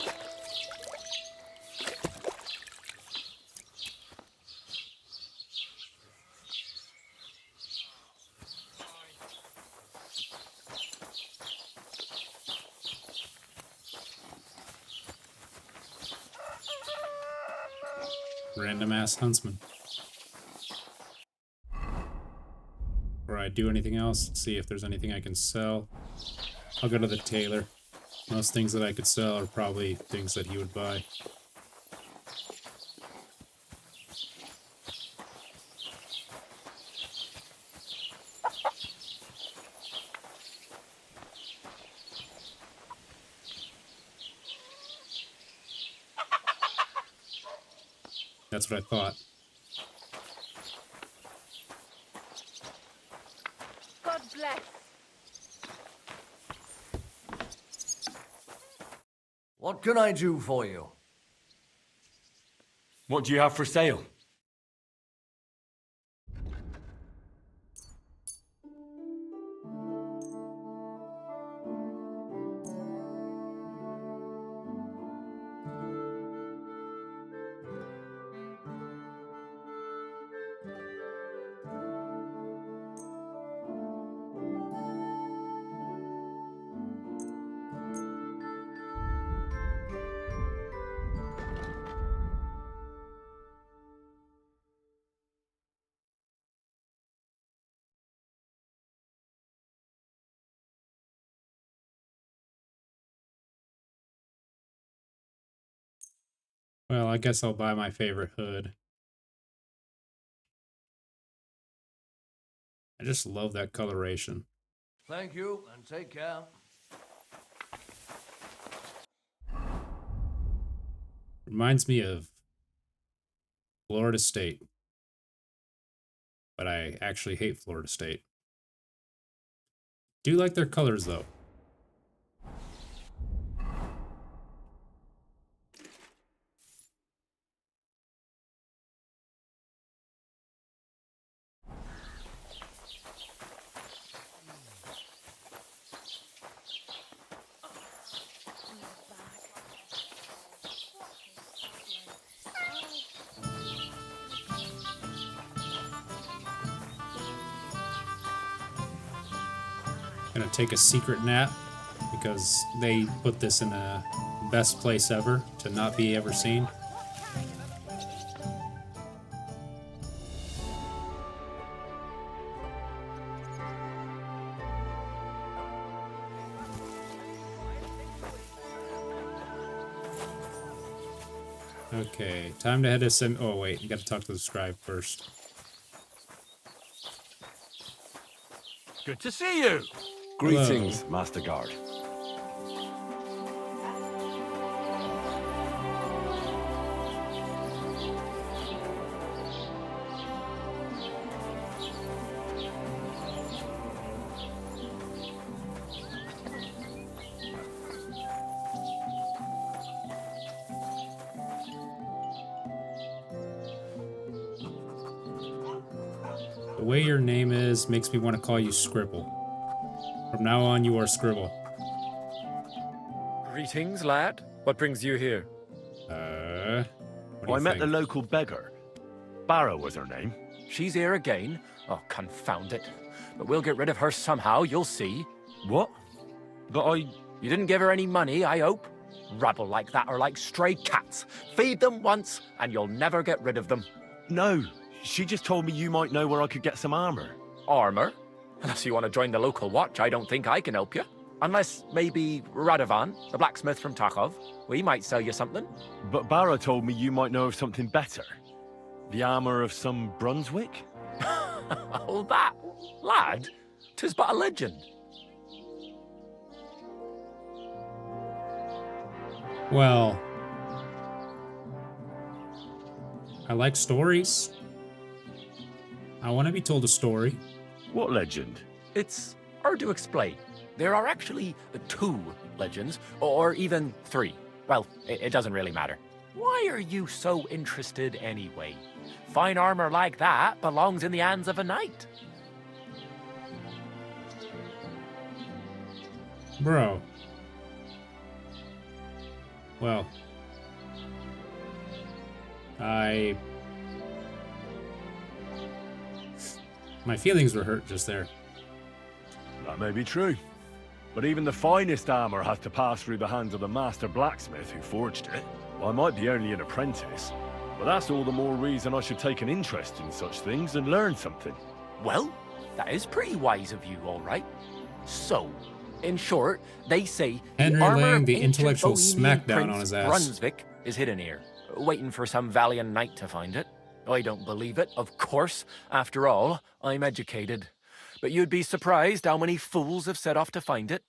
Random-ass huntsman. Before I do anything else, let's see if there's anything I can sell. I'll go to the tailor. Most things that I could sell are probably things that he would buy. That's what I thought. God bless. What can I do for you? What do you have for sale? Well, I guess I'll buy my favorite hood. I just love that coloration. Thank you, and take care. Reminds me of Florida State. But I actually hate Florida State. Do like their colors, though. Gonna take a secret nap because they put this in the best place ever to not be ever seen. Okay, time to head to oh wait, you gotta talk to the scribe first. Good to see you. Greetings, Master Guard. The way your name is makes me want to call you Scribble. From now on, you are Scribble. Greetings, lad. What brings you here? What do you I met think? the local beggar. Barrow was her name. She's here again. Oh, confound it. But we'll get rid of her somehow, you'll see. What? But I... You didn't give her any money, I hope? Rabble like that are like stray cats. Feed them once, and you'll never get rid of them. No. She just told me you might know where I could get some armor. Armor? Unless you want to join the local watch, I don't think I can help you. Unless maybe Radovan, the blacksmith from Tarkov. We might sell you something. But Barrow told me you might know of something better. The armor of some Brunswick? All that? Lad, 'tis but a legend. Well, I like stories. I want to be told a story. What legend? It's hard to explain. There are actually 2 legends, or even 3. Well, it doesn't really matter. Why are you so interested anyway? Fine armor like that belongs in the hands of a knight. Bro. Well. My feelings were hurt just there. That may be true. But even the finest armor has to pass through the hands of the master blacksmith who forged it. I might be only an apprentice, but that's all the more reason I should take an interest in such things and learn something. Well, that is pretty wise of you, all right. So, in short, they say Henry the armor laying of the ancient intellectual Bohemian smackdown on Prince his ass. Brunswick is hidden here, waiting for some valiant knight to find it. I don't believe it, of course. After all, I'm educated. But you'd be surprised how many fools have set off to find it.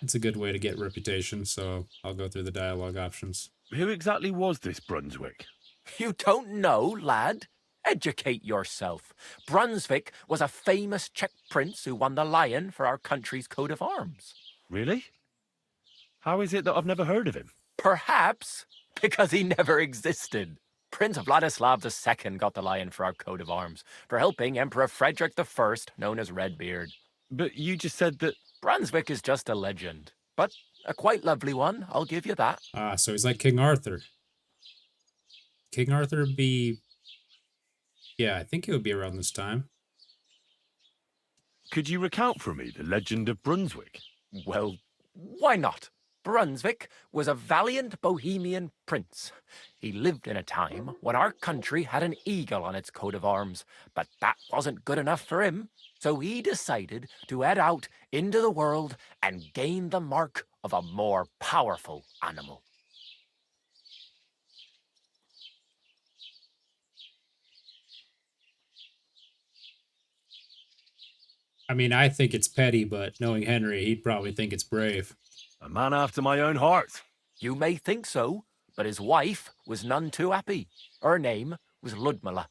It's a good way to get reputation, so I'll go through the dialogue options. Who exactly was this Brunswick? You don't know, lad? Educate yourself. Brunswick was a famous Czech prince who won the lion for our country's coat of arms. Really? How is it that I've never heard of him? Perhaps because he never existed. Prince Vladislav II got the lion for our coat of arms for helping Emperor Frederick I, known as Redbeard. But you just said that... Brunswick is just a legend, but a quite lovely one, I'll give you that. Ah, so he's like King Arthur. King Arthur would be... Yeah, I think it would be around this time. Could you recount for me the legend of Brunswick? Well, why not? Brunswick was a valiant Bohemian prince. He lived in a time when our country had an eagle on its coat of arms, but that wasn't good enough for him, so he decided to head out into the world and gain the mark of a more powerful animal. I mean, I think it's petty, but knowing Henry, he'd probably think it's brave. A man after my own heart. You may think so, but his wife was none too happy. Her name was Ludmilla,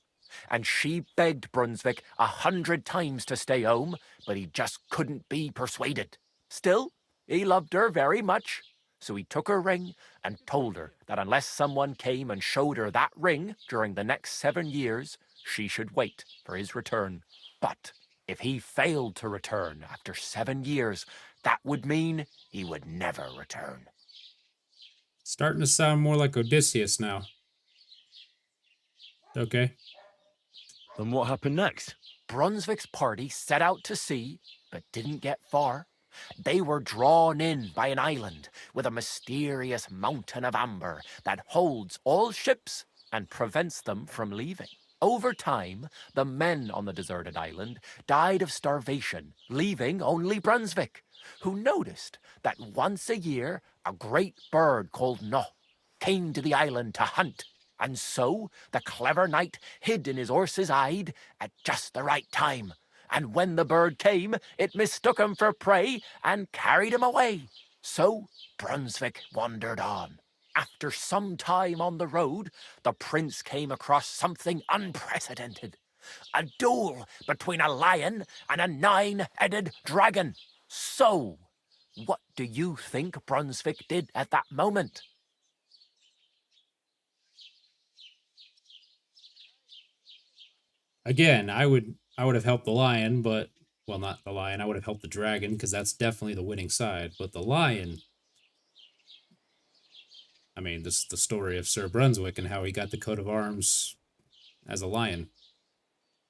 and she begged Brunswick 100 times to stay home, but he just couldn't be persuaded. Still, he loved her very much, so he took her ring and told her that unless someone came and showed her that ring during the next 7 years, she should wait for his return. But if he failed to return after 7 years, that would mean he would never return. Starting to sound more like Odysseus now. Okay. And what happened next? Brunswick's party set out to sea, but didn't get far. They were drawn in by an island with a mysterious mountain of amber that holds all ships and prevents them from leaving. Over time, the men on the deserted island died of starvation, leaving only Brunswick, who noticed that once a year a great bird called No came to the island to hunt, and so the clever knight hid in his horse's hide at just the right time, and when the bird came, it mistook him for prey and carried him away. So Brunswick wandered on. After some time on the road, the prince came across something unprecedented. A duel between a lion and a 9-headed dragon. So, what do you think Brunswick did at that moment? Again, I would have helped the lion, but... Well, not the lion. I would have helped the dragon, because that's definitely the winning side. But the lion... I mean, this is the story of Sir Brunswick and how he got the coat of arms as a lion.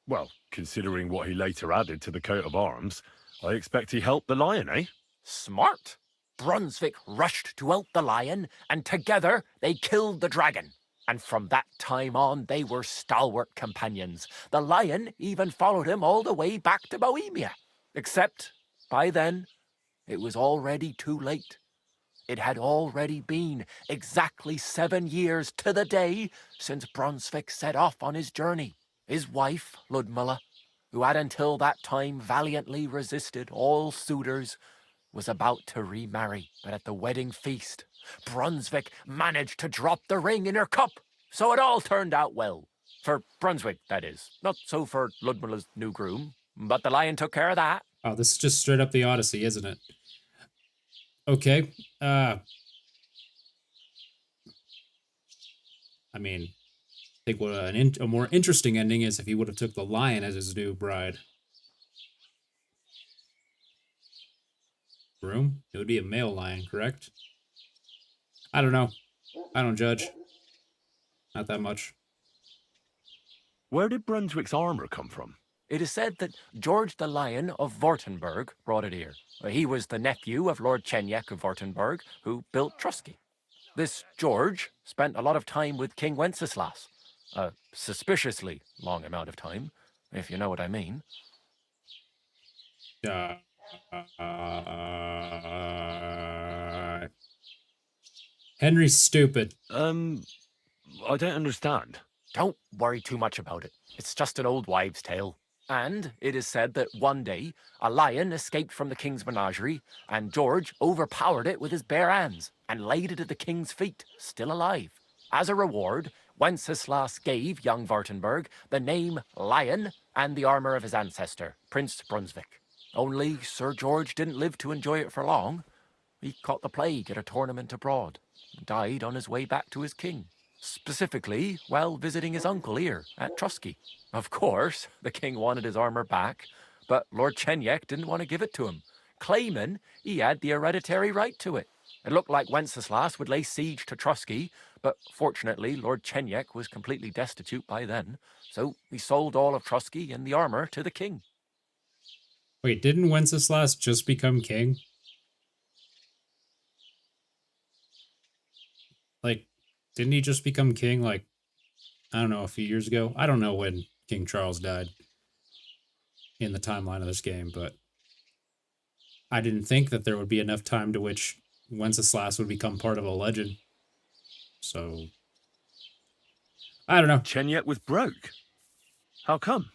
Well, considering what he later added to the coat of arms, I expect he helped the lion, eh? Smart. Brunswick rushed to help the lion, and together they killed the dragon. And from that time on, they were stalwart companions. The lion even followed him all the way back to Bohemia. Except, by then, it was already too late. It had already been exactly 7 years to the day since Brunswick set off on his journey. His wife, Ludmilla, who had until that time valiantly resisted all suitors, was about to remarry. But at the wedding feast, Brunswick managed to drop the ring in her cup, so it all turned out well. For Brunswick, that is. Not so for Ludmilla's new groom, but the lion took care of that. Oh, this is just straight up the Odyssey, isn't it? Okay. I mean, I think what a more interesting ending is if he would have took the lion as his new bride. Groom? It would be a male lion, correct? I don't know. I don't judge. Not that much. Where did Brunswick's armor come from? It is said that George the Lion of Württemberg brought it here. He was the nephew of Lord Chenyak of Württemberg, who built Trusky. This George spent a lot of time with King Wenceslas. A suspiciously long amount of time, if you know what I mean. Henry's stupid. I don't understand. Don't worry too much about it. It's just an old wives' tale. And it is said that one day, a lion escaped from the king's menagerie, and George overpowered it with his bare hands and laid it at the king's feet, still alive. As a reward, Wenceslas gave young Wartenberg the name Lion and the armor of his ancestor, Prince Brunswick. Only Sir George didn't live to enjoy it for long. He caught the plague at a tournament abroad and died on his way back to his king. Specifically, while visiting his uncle here at Trusky. Of course, the king wanted his armor back, but Lord Chenyek didn't want to give it to him, claiming he had the hereditary right to it. It looked like Wenceslas would lay siege to Trusky, but fortunately Lord Chenyek was completely destitute by then, so he sold all of Trusky and the armor to the king. Wait, didn't Wenceslas just become king? Like, didn't he just become king, like, I don't know, a few years ago? I don't know when King Charles died in the timeline of this game, but I didn't think that there would be enough time to which Wenceslas would become part of a legend. So, I don't know. Chenyek was broke. How come?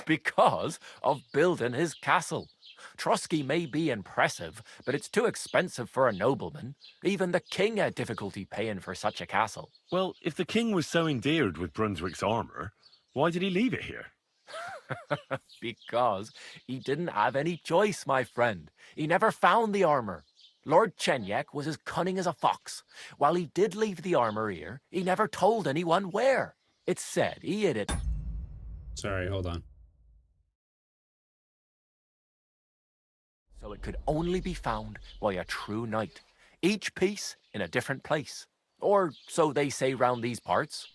Because of building his castle. Trusky may be impressive, but it's too expensive for a nobleman. Even the king had difficulty paying for such a castle. Well, if the king was so endeared with Brunswick's armor, why did he leave it here? Because he didn't have any choice, my friend. He never found the armor. Lord Chenyek was as cunning as a fox. While he did leave the armor here, he never told anyone where. It's said he hid it. Sorry, hold on. So it could only be found by a true knight. Each piece in a different place. Or so they say round these parts.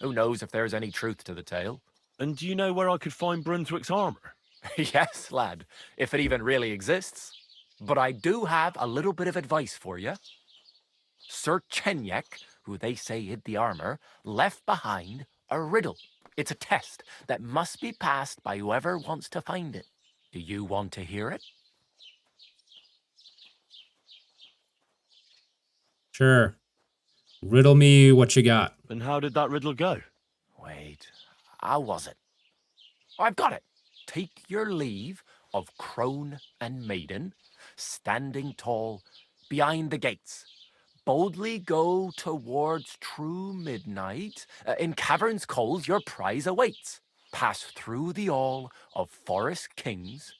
Who knows if there's any truth to the tale? And do you know where I could find Brunswick's armor? Yes, lad, if it even really exists. But I do have a little bit of advice for you. Sir Chenyek, who they say hid the armor, left behind a riddle. It's a test that must be passed by whoever wants to find it. Do you want to hear it? Sure. Riddle me what you got. And how did that riddle go? Wait, how was it? I've got it. Take your leave of crone and maiden, standing tall behind the gates. Boldly go towards true midnight. In caverns cold your prize awaits. Pass through the all of forest kings,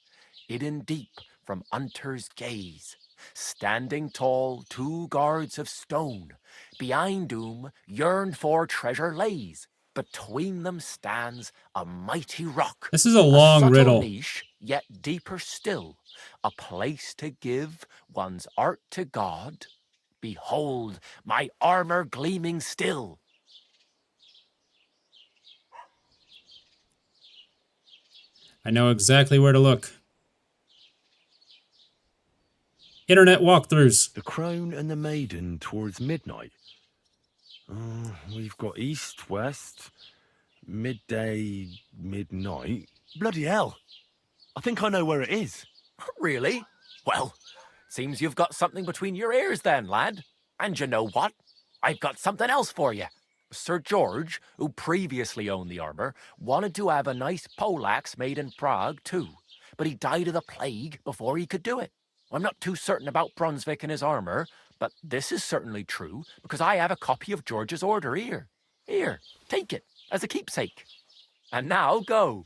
hidden deep from hunter's gaze. Standing tall, 2 guards of stone, behind whom yearned for treasure lays. Between them stands a mighty rock. This is a long subtle riddle. Niche, yet deeper still. A place to give one's art to God. Behold, my armor gleaming still. I know exactly where to look. Internet walkthroughs. The crone and the maiden towards midnight. We've got east, west, midday, midnight. Bloody hell. I think I know where it is. Really? Well, seems you've got something between your ears then, lad. And you know what? I've got something else for you. Sir George, who previously owned the armor, wanted to have a nice poleaxe made in Prague too, but he died of the plague before he could do it. I'm not too certain about Brunswick and his armor, but this is certainly true because I have a copy of George's order here. Here, take it as a keepsake. And now go.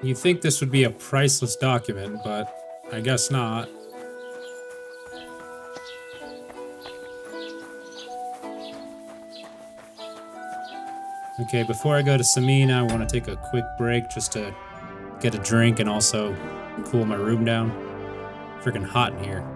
You'd think this would be a priceless document, but I guess not. Okay, before I go to Samina, I want to take a quick break just to get a drink and also cool my room down. Freaking hot in here.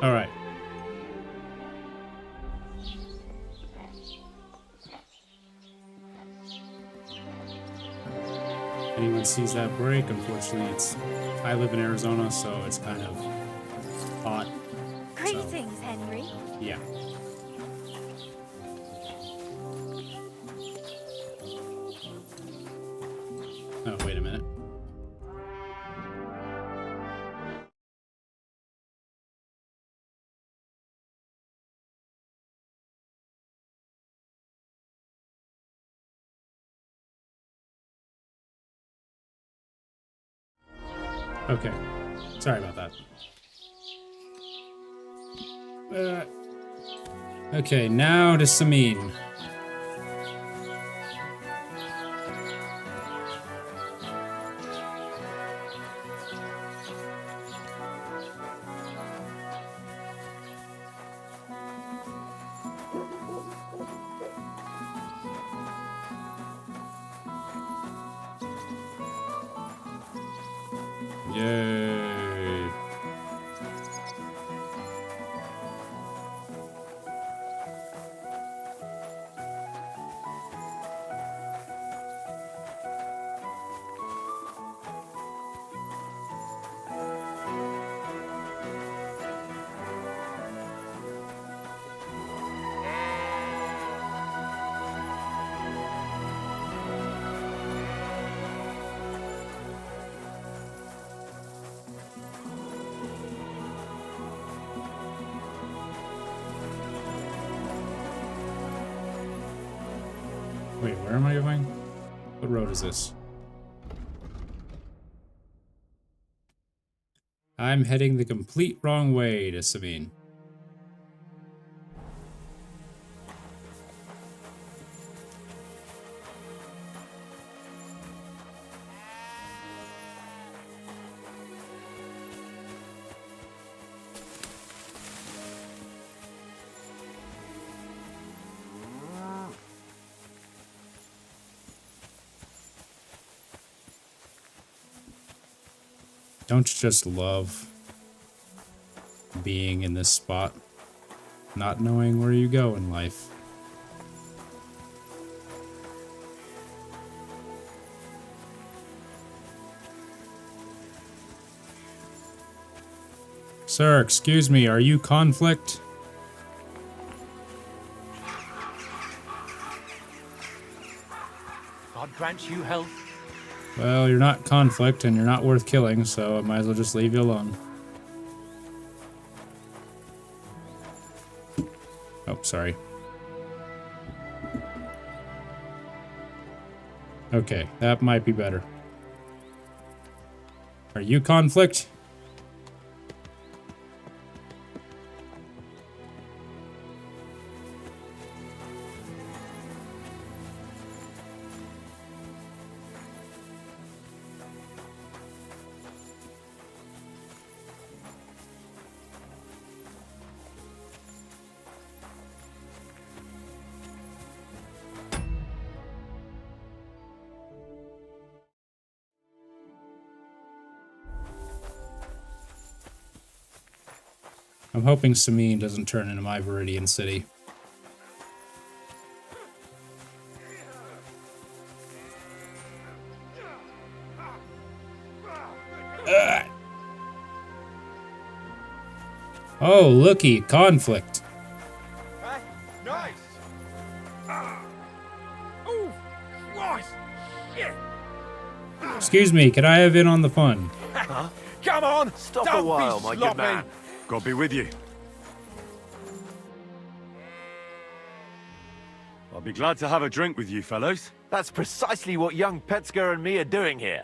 All right. Anyone sees that break, unfortunately, I live in Arizona, so it's kind of hot. Greetings, Henry. Yeah. Oh, wait a minute. Okay. Sorry about that. Okay, now to Samin. Yay. Wait, where am I going? What road is this? I'm heading the complete wrong way to Sabine. Don't you just love being in this spot, not knowing where you go in life? Sir, excuse me, are you conflict? God grant you health. Well, you're not conflict and you're not worth killing, so I might as well just leave you alone. Oh, sorry. Okay, that might be better. Are you conflict? I'm hoping Samin doesn't turn into my Viridian City. Oh, looky, conflict. Nice! Oh, Christ! Shit! Excuse me, can I have in on the fun? Come on! Stop Don't a while, be my sloppy. good man. God be with you. I'll be glad to have a drink with you, fellows. That's precisely what young Petsker and me are doing here.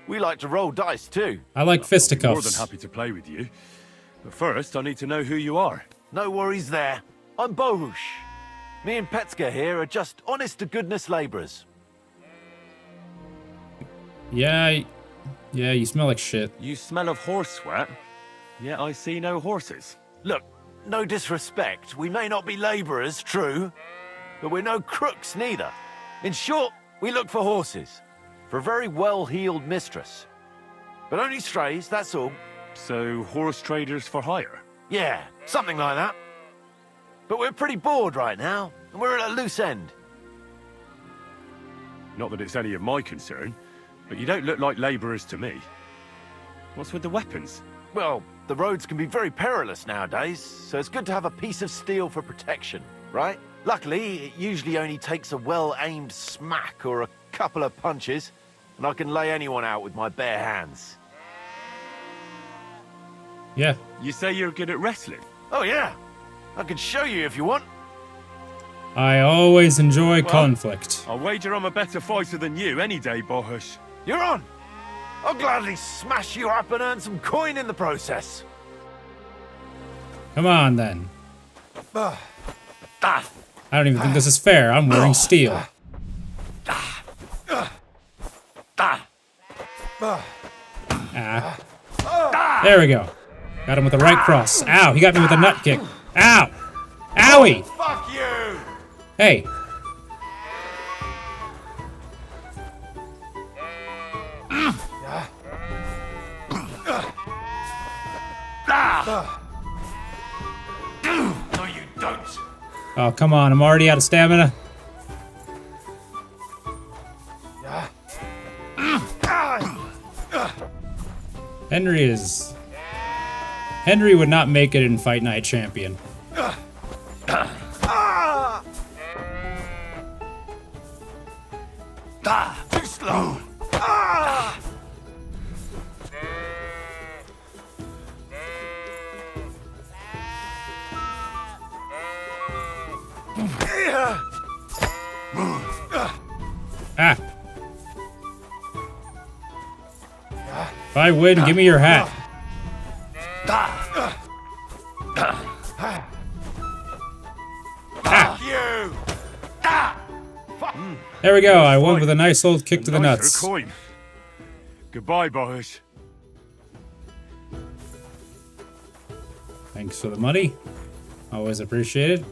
We like to roll dice too. I like More than fisticuffs. happy to play with you. But first, I need to know who you are. No worries there. I'm Bohush. Me and Petsker here are just honest-to-goodness laborers. Yeah, you smell like shit. You smell of horse sweat, yet I see no horses. Look, no disrespect. We may not be laborers, true, but we're no crooks neither. In short, we look for horses. For a very well-heeled mistress. But only strays, that's all. So, horse traders for hire? Yeah, something like that. But we're pretty bored right now, and we're at a loose end. Not that it's any of my concern, but you don't look like labourers to me. What's with the weapons? Well, the roads can be very perilous nowadays, so it's good to have a piece of steel for protection, right? Luckily, it usually only takes a well-aimed smack or a couple of punches, and I can lay anyone out with my bare hands. Yeah. You say you're good at wrestling? Oh yeah, I can show you if you want. I always enjoy conflict. I'll wager I'm a better fighter than you any day, Bohush. You're on! I'll gladly smash you up and earn some coin in the process. Come on, then. Ah. I don't even think this is fair. I'm wearing steel. Ah. There we go. Got him with the right cross. Ow, he got me with a nut kick. Ow! Owie! Fuck you! Hey. No, you don't. Oh, come on. I'm already out of stamina. Henry would not make it in Fight Night Champion. Too slow. Ah. If I win, give me your hat. There we go. I won with a nice old kick to the nuts. Coin. Goodbye, Bohush. Thanks for the money. Always appreciated.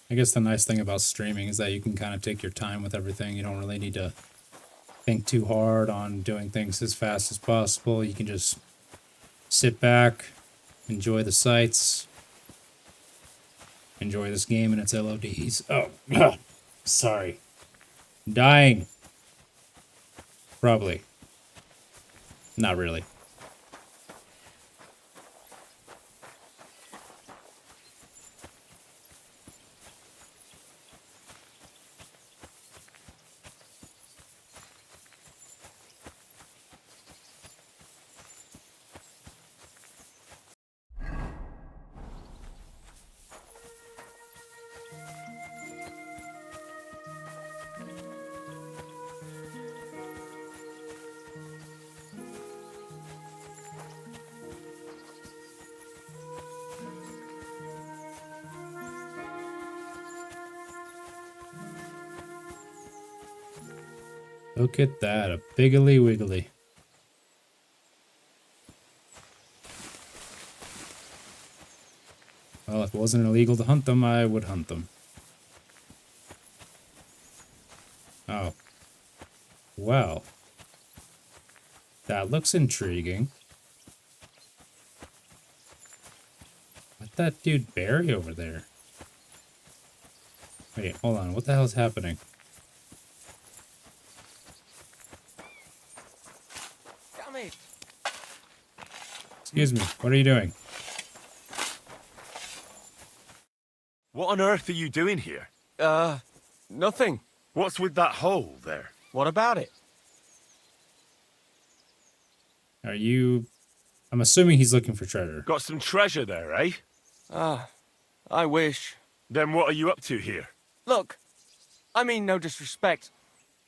I guess the nice thing about streaming is that you can kind of take your time with everything. You don't really need to think too hard on doing things as fast as possible. You can just sit back, enjoy the sights, enjoy this game and its LODs. Oh, sorry. I'm dying. Probably. Not really. Look at that, a piggly wiggly. Well, if it wasn't illegal to hunt them, I would hunt them. Oh. Well. That looks intriguing. What'd that dude bury over there? Wait, hold on. What the hell's happening? Excuse me, what are you doing? What on earth are you doing here? Nothing. What's with that hole there? What about it? Are you... I'm assuming he's looking for treasure. Got some treasure there, eh? I wish. Then what are you up to here? Look, I mean no disrespect,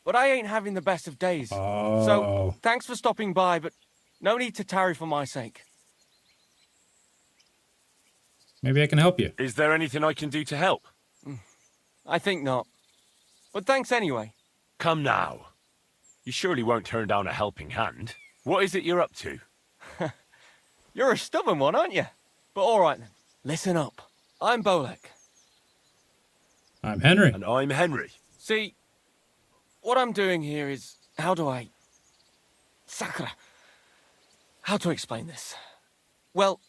but I ain't having the best of days. Oh. So, thanks for stopping by, but no need to tarry for my sake. Maybe I can help you. Is there anything I can do to help? I think not. But thanks anyway. Come now. You surely won't turn down a helping hand. What is it you're up to? You're a stubborn one, aren't you? But all right then. Listen up. I'm Bolek. I'm Henry. And I'm Henry. See, what I'm doing here is... How do I... Sakura. How to explain this? Well,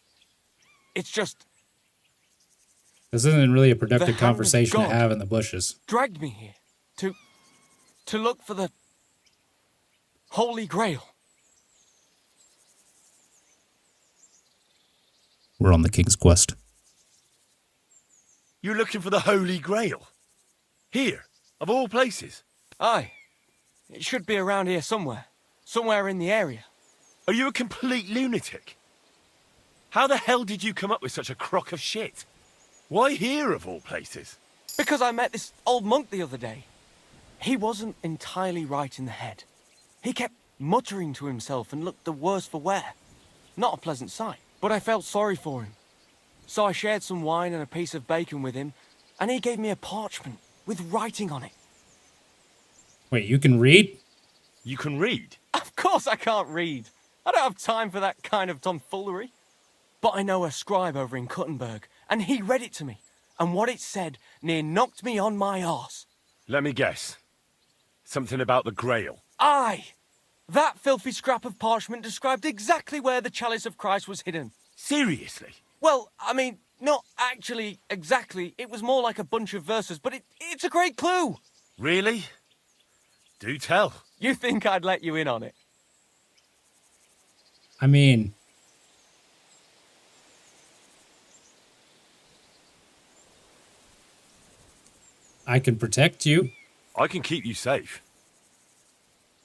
it's just... This isn't really a The productive hand of conversation to God have in the bushes. dragged me here to look for the Holy Grail. We're on the King's Quest. You're looking for the Holy Grail? Here, of all places? Aye. It should be around here somewhere. Somewhere in the area. Are you a complete lunatic? How the hell did you come up with such a crock of shit? Why here, of all places? Because I met this old monk the other day. He wasn't entirely right in the head. He kept muttering to himself and looked the worse for wear. Not a pleasant sight, but I felt sorry for him. So I shared some wine and a piece of bacon with him, and he gave me a parchment with writing on it. Wait, you can read? You can read? Of course I can't read. I don't have time for that kind of tomfoolery. But I know a scribe over in Kuttenberg, and he read it to me. And what it said near knocked me on my arse. Let me guess. Something about the Grail. Aye! That filthy scrap of parchment described exactly where the chalice of Christ was hidden. Seriously? Well, I mean, not actually exactly. It was more like a bunch of verses, but it's a great clue. Really? Do tell. You think I'd let you in on it? I mean... I can protect you. I can keep you safe.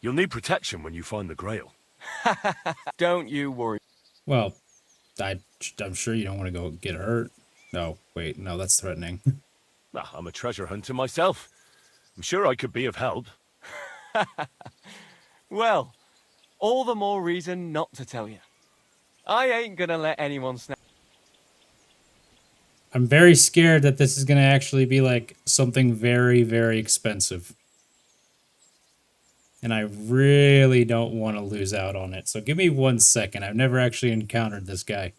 You'll need protection when you find the Grail. Don't you worry. Well, I'm sure you don't want to go get hurt. No, wait, no, that's threatening. Well, I'm a treasure hunter myself. I'm sure I could be of help. Well, all the more reason not to tell you. I ain't gonna let anyone snap. I'm very scared that this is going to actually be like something very, very expensive. And I really don't want to lose out on it. So give me 1 second. I've never actually encountered this guy.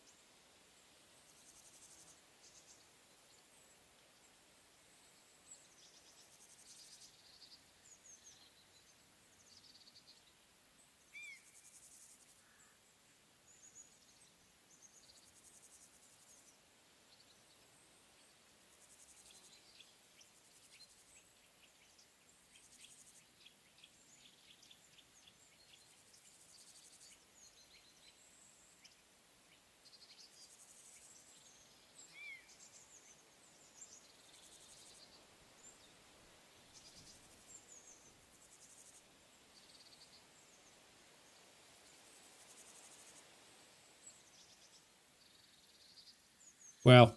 Well,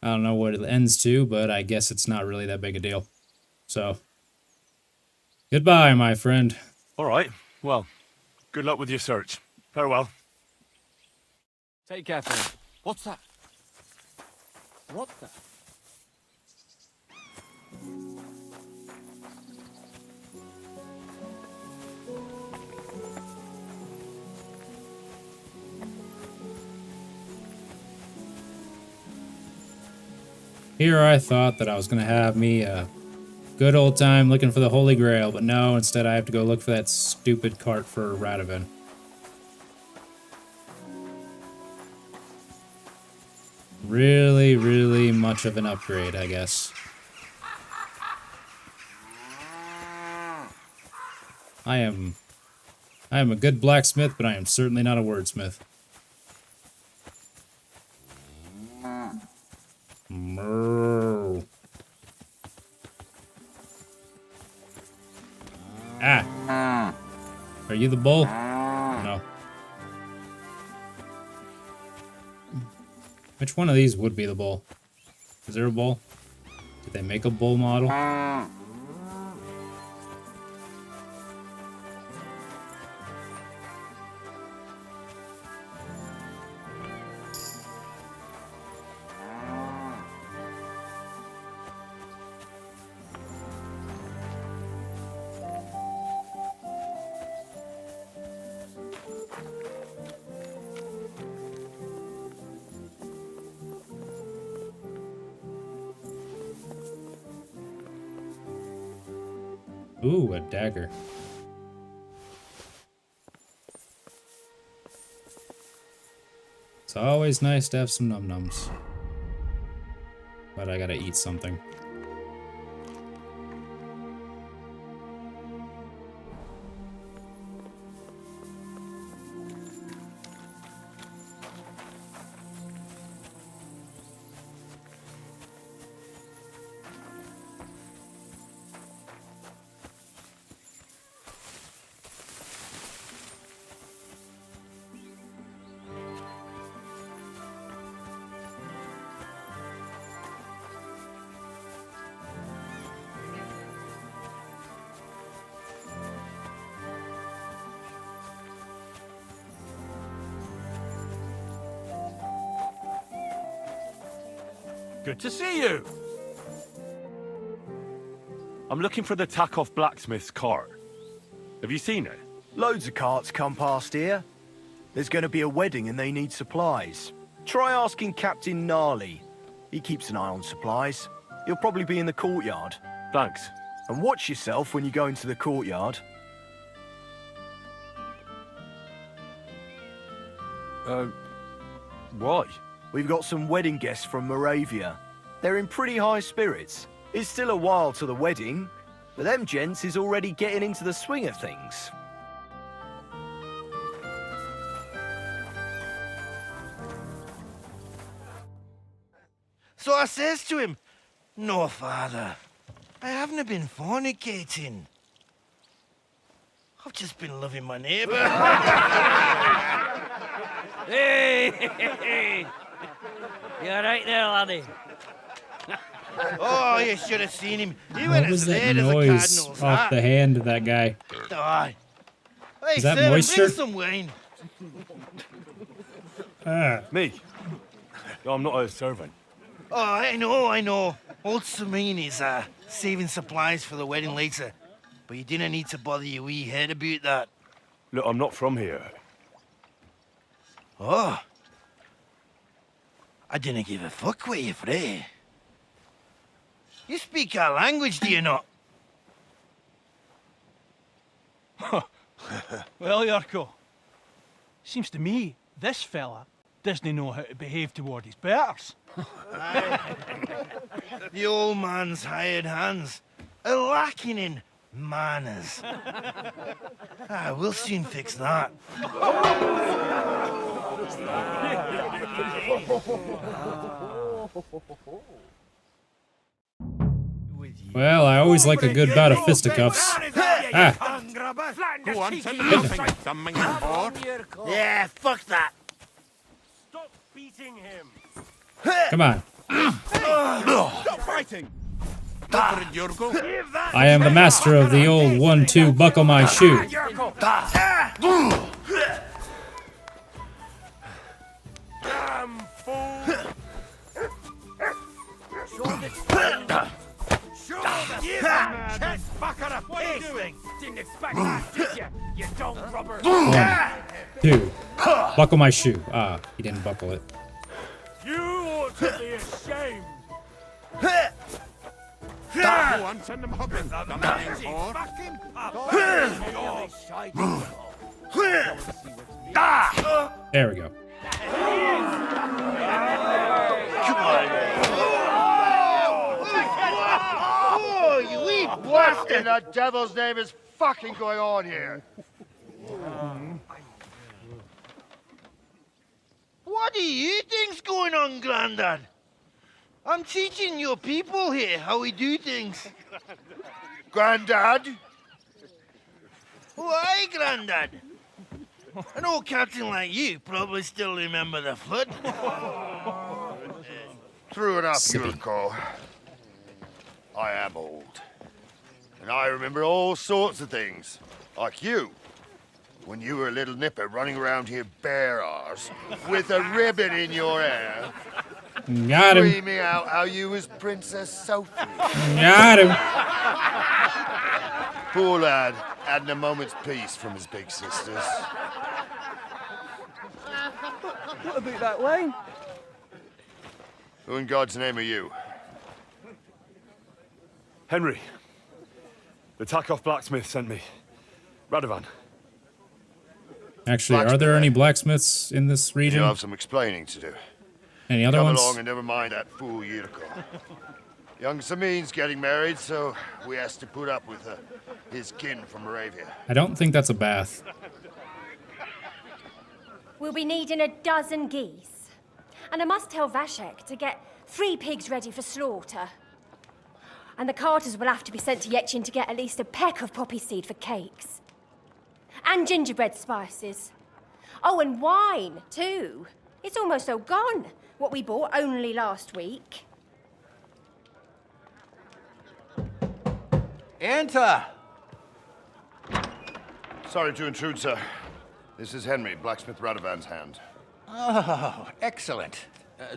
I don't know what it ends to, but I guess it's not really that big a deal. So, goodbye, my friend. All right. Well, good luck with your search. Farewell. Take care, friend. What's that? What the? Here I thought that I was going to have me a good old time looking for the Holy Grail, but no, instead I have to go look for that stupid cart for Radovan. Really, really much of an upgrade, I guess. I am I am a good blacksmith, but I am certainly not a wordsmith. Moo. Ah. Are you the bull? No. Which one of these would be the bull? Is there a bull? Did they make a bull model? Ooh, a dagger. It's always nice to have some num-nums. But I gotta eat something. Good to see you. I'm looking for the Takoff blacksmith's cart. Have you seen it? Loads of carts come past here. There's going to be a wedding and they need supplies. Try asking Captain Gnarly. He keeps an eye on supplies. He'll probably be in the courtyard. Thanks. And watch yourself when you go into the courtyard. Why? We've got some wedding guests from Moravia. They're in pretty high spirits. It's still a while to the wedding, but them gents is already getting into the swing of things. So I says to him, "No, father, I haven't been fornicating. I've just been loving my neighbour." Hey! You alright there, laddie? Oh, you should have seen him. He What went was as that red as a noise cardinal's off hat. the hand of that guy? Aye. Hey, Is that Sarah, moisture? bring some wine. Me? I'm not a servant. Oh, I know. Old Samine is saving supplies for the wedding later. But you didn't need to bother your wee head about that. Look, I'm not from here. Oh. I didn't give a fuck what you pray. You speak our language, do you not? Well, Yarko, seems to me this fella doesn't know how to behave toward his betters. The old man's hired hands are lacking in manners. We'll soon fix that. Well, I always like a good bout of fisticuffs. Ah, Yeah, fuck that. Stop beating him. come on. Stop fighting. I am the master of the old 1-2 buckle my shoe. Damn fool. What are you doing? Didn't expect that, did you? You dumb rubber. 1, 2, buckle my shoe. Ah, he didn't buckle it. You ought to be ashamed. Send them hopping. There we go. Oh, you wee blasted! What in the devil's name is fucking going on here? What do you think's going on, Grandad? I'm teaching your people here how we do things. Grandad? Why, Grandad? An old captain like you probably still remember the flood. True enough, Sippy. Yurko. I am old. And I remember all sorts of things. Like you. When you were a little nipper running around here bare arse, with a ribbon in your hair, Got him. screaming out how you was Princess Sophie. Got him. Poor lad, hadn't a moment's peace from his big sisters. What about that way? Who in God's name are you? Henry. The Takoff blacksmith sent me. Radovan. Actually, are there any blacksmiths in this region? You'll have some explaining to do. Any other Come ones? along and never mind that fool Yurko. Young Samin's getting married, so we has to put up with his kin from Moravia. I don't think that's a bath. We'll be needing a dozen geese. And I must tell Vashek to get 3 pigs ready for slaughter. And the carters will have to be sent to Yetchin to get at least a peck of poppy seed for cakes. And gingerbread spices. Oh, and wine, too. It's almost all gone, what we bought only last week. Enter! Sorry to intrude, sir. This is Henry, blacksmith Radovan's hand. Oh, excellent.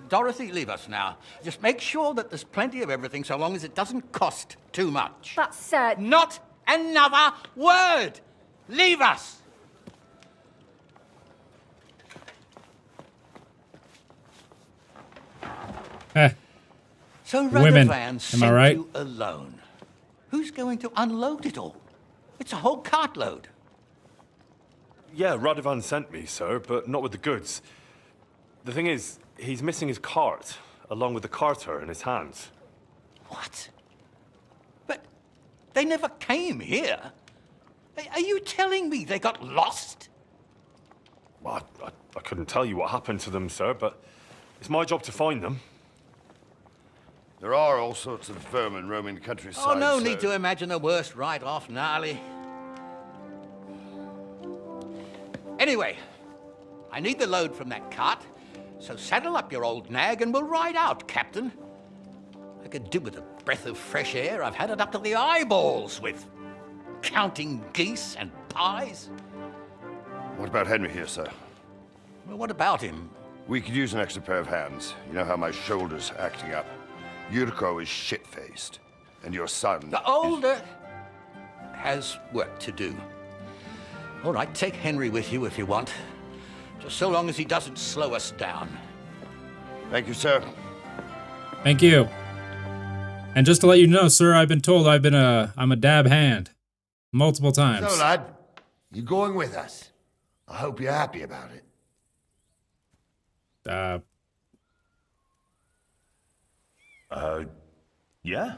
Dorothy, leave us now. Just make sure that there's plenty of everything so long as it doesn't cost too much. But, sir... Not another word! Leave us! So Women, Radovan am I right? sent you alone. Who's going to unload it all? It's a whole cartload. Yeah, Radovan sent me, sir, but not with the goods. The thing is, he's missing his cart, along with the carter in his hands. What? But they never came here. Are you telling me they got lost? Well, I couldn't tell you what happened to them, sir, but it's my job to find them. There are all sorts of vermin roaming the countryside. Oh, no so- need to imagine the worst right off, Gnarly. Anyway, I need the load from that cart, so saddle up your old nag and we'll ride out, Captain. I could do with a breath of fresh air. I've had it up to the eyeballs with counting geese and pies. What about Henry here, sir? Well, what about him? We could use an extra pair of hands. You know how my shoulder's acting up. Yurko is shit-faced. And your son... The older has work to do. All right, take Henry with you if you want. Just so long as he doesn't slow us down. Thank you, sir. Thank you. And just to let you know, sir, I've been told I'm a dab hand. Multiple times. So, lad, you going with us? I hope you're happy about it. Yeah.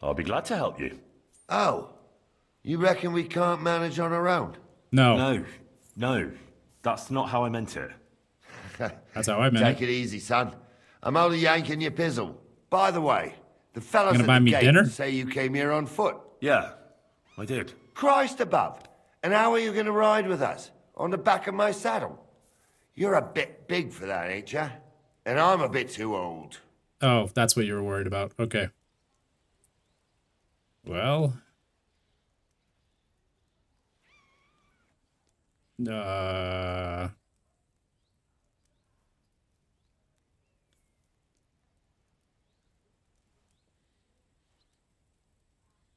I'll be glad to help you. Oh, you reckon we can't manage on our own? No. No. That's not how I meant it. That's how I meant Take it easy, son. I'm only yanking your pizzle. By the way, the fellas Gonna at buy the me gate dinner? say you came here on foot. Yeah, I did. Christ above. And how are you going to ride with us? On the back of my saddle? You're a bit big for that, ain't ya? And I'm a bit too old. Oh, that's what you were worried about. Okay. Well.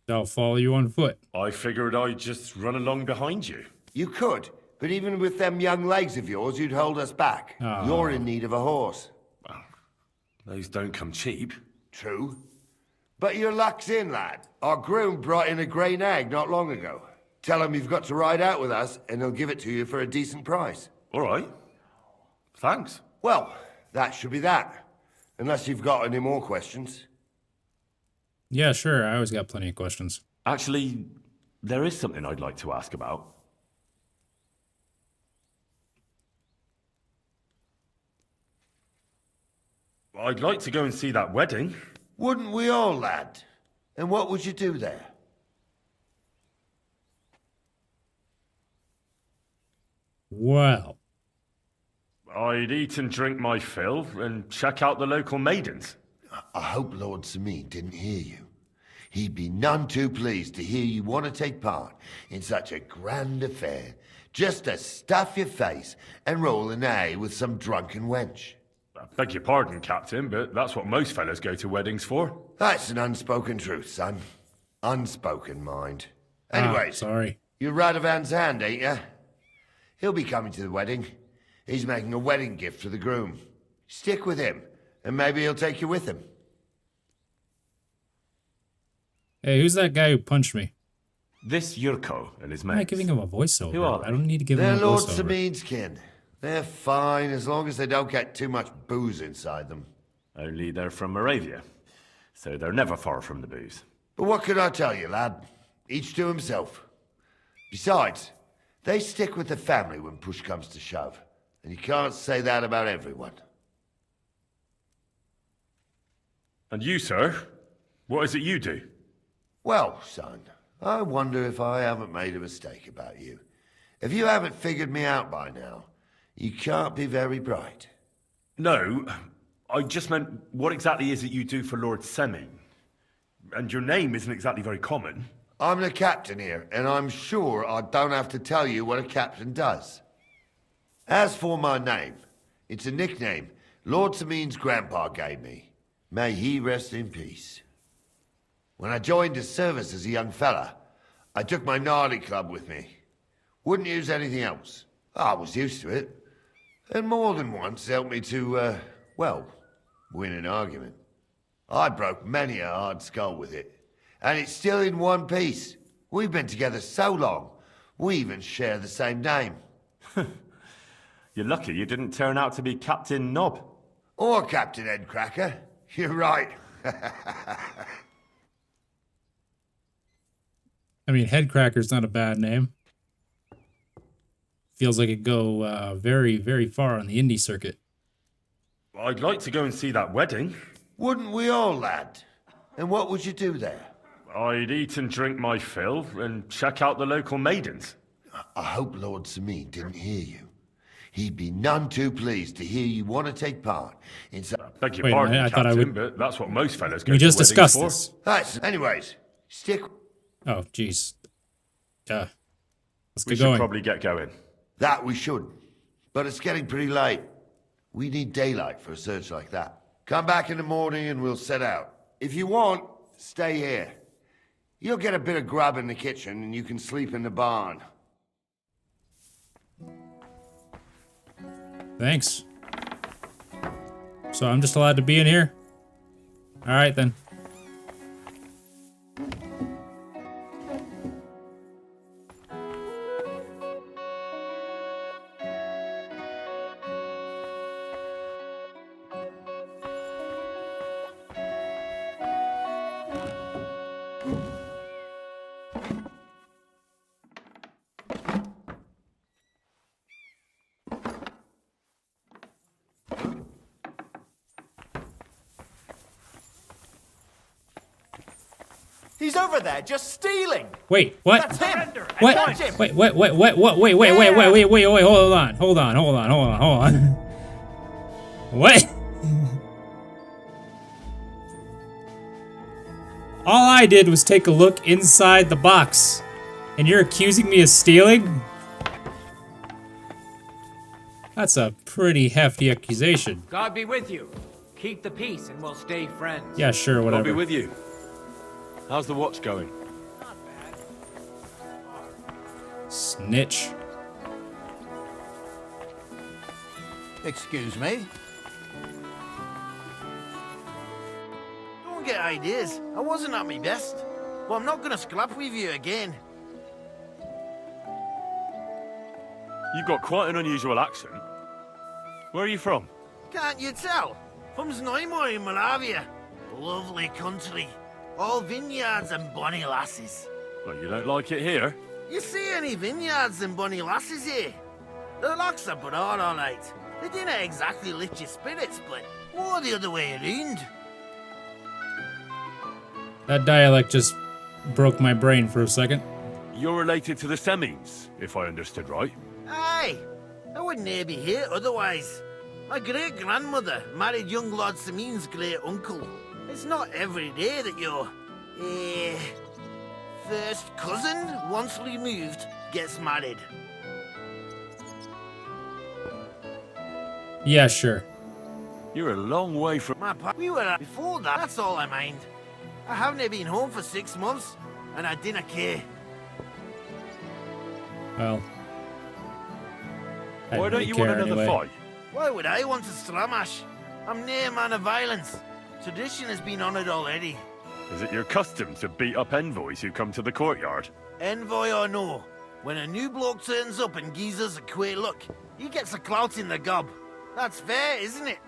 I'll follow you on foot. I figured I'd just run along behind you. You could, but even with them young legs of yours, you'd hold us back. Oh. You're in need of a horse. Those don't come cheap. True. But your luck's in, lad. Our groom brought in a grey nag not long ago. Tell him you've got to ride out with us, and he'll give it to you for a decent price. All right. Thanks. Well, that should be that. Unless you've got any more questions. Yeah, sure. I always got plenty of questions. Actually, there is something I'd like to ask about. I'd like to go and see that wedding. Wouldn't we all, lad? And what would you do there? Well, I'd eat and drink my fill and check out the local maidens. I hope Lord Sameen didn't hear you. He'd be none too pleased to hear you want to take part in such a grand affair, just to stuff your face and roll an A with some drunken wench. I beg your pardon, Captain, but that's what most fellas go to weddings for. That's an unspoken truth, son. Unspoken, mind. Anyways, sorry. You're Radovan's hand, ain't ya? He'll be coming to the wedding. He's making a wedding gift for the groom. Stick with him, and maybe he'll take you with him. Hey, who's that guy who punched me? This Yurko and his I'm not mates. giving him a voiceover. Who are they? I don't need to give They're him a Lord voiceover. Sameen's kin. They're fine as long as they don't get too much booze inside them. Only they're from Moravia, so they're never far from the booze. But what could I tell you, lad? Each to himself. Besides, they stick with the family when push comes to shove. And you can't say that about everyone. And you, sir? What is it you do? Well, son, I wonder if I haven't made a mistake about you. If you haven't figured me out by now, you can't be very bright. No, I just meant, what exactly is it you do for Lord Seming? And your name isn't exactly very common. I'm the captain here, and I'm sure I don't have to tell you what a captain does. As for my name, it's a nickname Lord Sameen's grandpa gave me. May he rest in peace. When I joined his service as a young fella, I took my gnarly club with me. Wouldn't use anything else. I was used to it. And more than once helped me to, well, win an argument. I broke many a hard skull with it. And it's still in one piece. We've been together so long, we even share the same name. You're lucky you didn't turn out to be Captain Knob. Or Captain Headcracker. You're right. I mean, Headcracker's not a bad name. Feels like it'd go very, very far on the indie circuit. I'd like to go and see that wedding. Wouldn't we all, lad? And what would you do there? I'd eat and drink my fill and check out the local maidens. I hope Lord Sameen didn't hear you. He'd be none too pleased to hear you want to take part in some... Beg your Wait a pardon, minute, I thought Captain, I would- but that's what most fellas go We to just weddings discussed for. this. That's... Anyways, stick... Oh, jeez. Let's We get should going. probably get going. That we should. But it's getting pretty late. We need daylight for a search like that. Come back in the morning and we'll set out. If you want, stay here. You'll get a bit of grub in the kitchen and you can sleep in the barn. Thanks. So I'm just allowed to be in here? Alright then. He's over there, just stealing. Wait, what? That's him. What? Catch him. Wait, hold on. What? All I did was take a look inside the box, and you're accusing me of stealing? That's a pretty hefty accusation. God be with you. Keep the peace and we'll stay friends. Yeah, sure, I'll whatever. be with you. How's the watch going? Snitch. Excuse me? Don't get ideas. I wasn't at my best. But I'm not gonna scrap with you again. You've got quite an unusual accent. Where are you from? Can't you tell? From Znojmo in Moravia. Lovely country. All vineyards and bonny lasses. Well, you don't like it here? You see any vineyards and bonny lasses here? The locks are broad, all right. They didn't exactly lift your spirits, but Or the other way around. That dialect just broke my brain for a second. You're related to the Semines, if I understood right. Aye, I wouldn't e'er be here otherwise. My great-grandmother married young Lord Semine's great-uncle. It's not every day that your, first cousin, once removed, gets married. Yeah, sure. You're a long way from... We were at before that, that's all I mind. I haven't been home for 6 months, and I dinna care. Well, I Why didn't don't really you want care another anyway. fight? Why would I want to stramash? I'm near a man of violence. Tradition has been honoured already. Is it your custom to beat up envoys who come to the courtyard? Envoy or no, when a new bloke turns up and gives us a queer look, he gets a clout in the gob. That's fair, isn't it?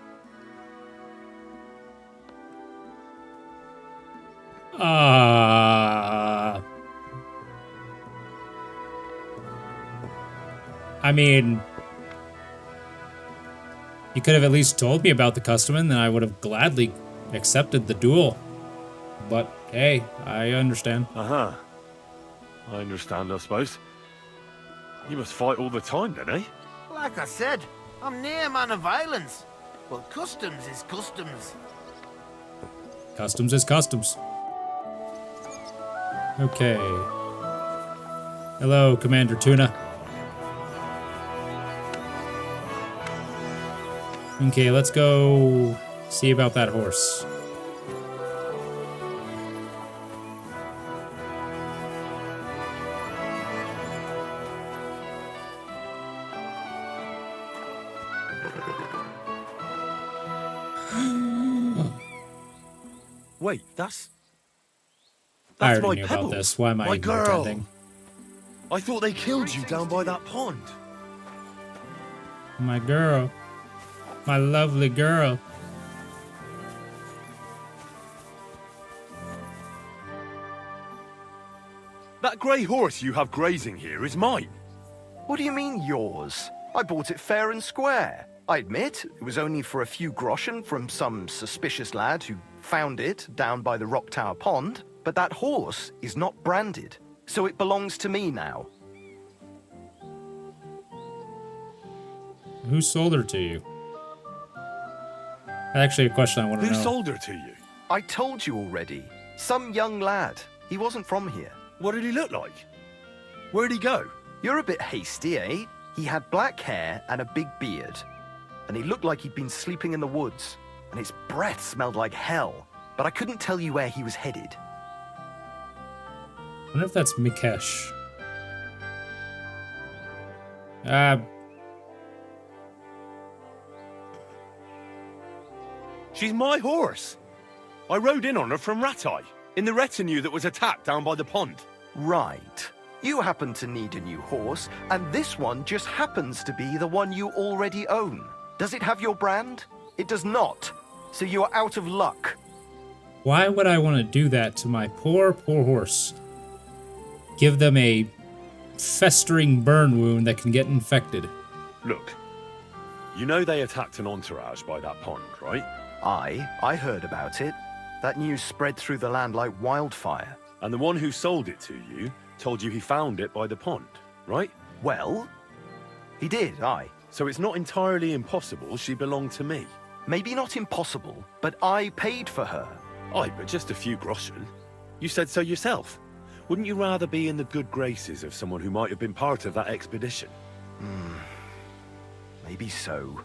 I mean, you could have at least told me about the custom, and then I would have gladly accepted the duel. But hey, I understand. Uh-huh. I understand, I suppose. You must fight all the time, then, eh? Like I said, I'm near a man of violence. Well, customs is customs. Customs is customs. Okay. Hello, Commander Tuna. Okay, let's go see about that horse. Wait, that's I already my knew pebble. about this. Why am I My even girl. pretending? I thought they killed you down by that pond. My girl. My lovely girl. That grey horse you have grazing here is mine. What do you mean, yours? I bought it fair and square. I admit, it was only for a few groschen from some suspicious lad who found it down by the Rock Tower Pond, but that horse is not branded, so it belongs to me now. Who sold her to you? Actually, a question I want to Who know. sold her to you? I told you already. Some young lad. He wasn't from here. What did he look like? Where'd he go? You're a bit hasty, eh? He had black hair and a big beard. And he looked like he'd been sleeping in the woods. And his breath smelled like hell. But I couldn't tell you where he was headed. I wonder if that's Mikesh. She's my horse. I rode in on her from Ratai, in the retinue that was attacked down by the pond. Right. You happen to need a new horse, and this one just happens to be the one you already own. Does it have your brand? It does not. So you are out of luck. Why would I want to do that to my poor, poor horse? Give them a festering burn wound that can get infected. Look, you know they attacked an entourage by that pond, right? I heard about it. That news spread through the land like wildfire. And the one who sold it to you told you he found it by the pond, right? Well, he did, aye. So it's not entirely impossible she belonged to me. Maybe not impossible, but I paid for her. Aye, but just a few groschen. You said so yourself. Wouldn't you rather be in the good graces of someone who might have been part of that expedition? Maybe so.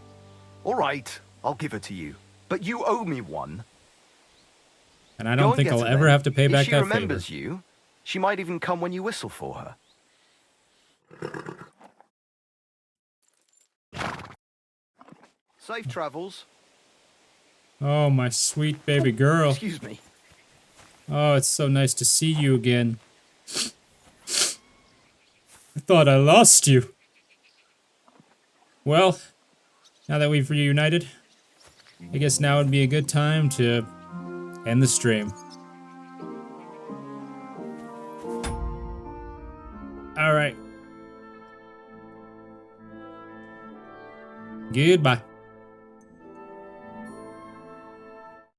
All right, I'll give her to you. But you owe me one. And I Go don't and think get I'll her ever then. have to pay back If she that remembers favor. you, she might even come when you whistle for her. Safe travels. Oh, my sweet baby girl. Excuse me. Oh, it's so nice to see you again. I thought I lost you. Well, now that we've reunited, I guess now would be a good time to end the stream. All right. Goodbye.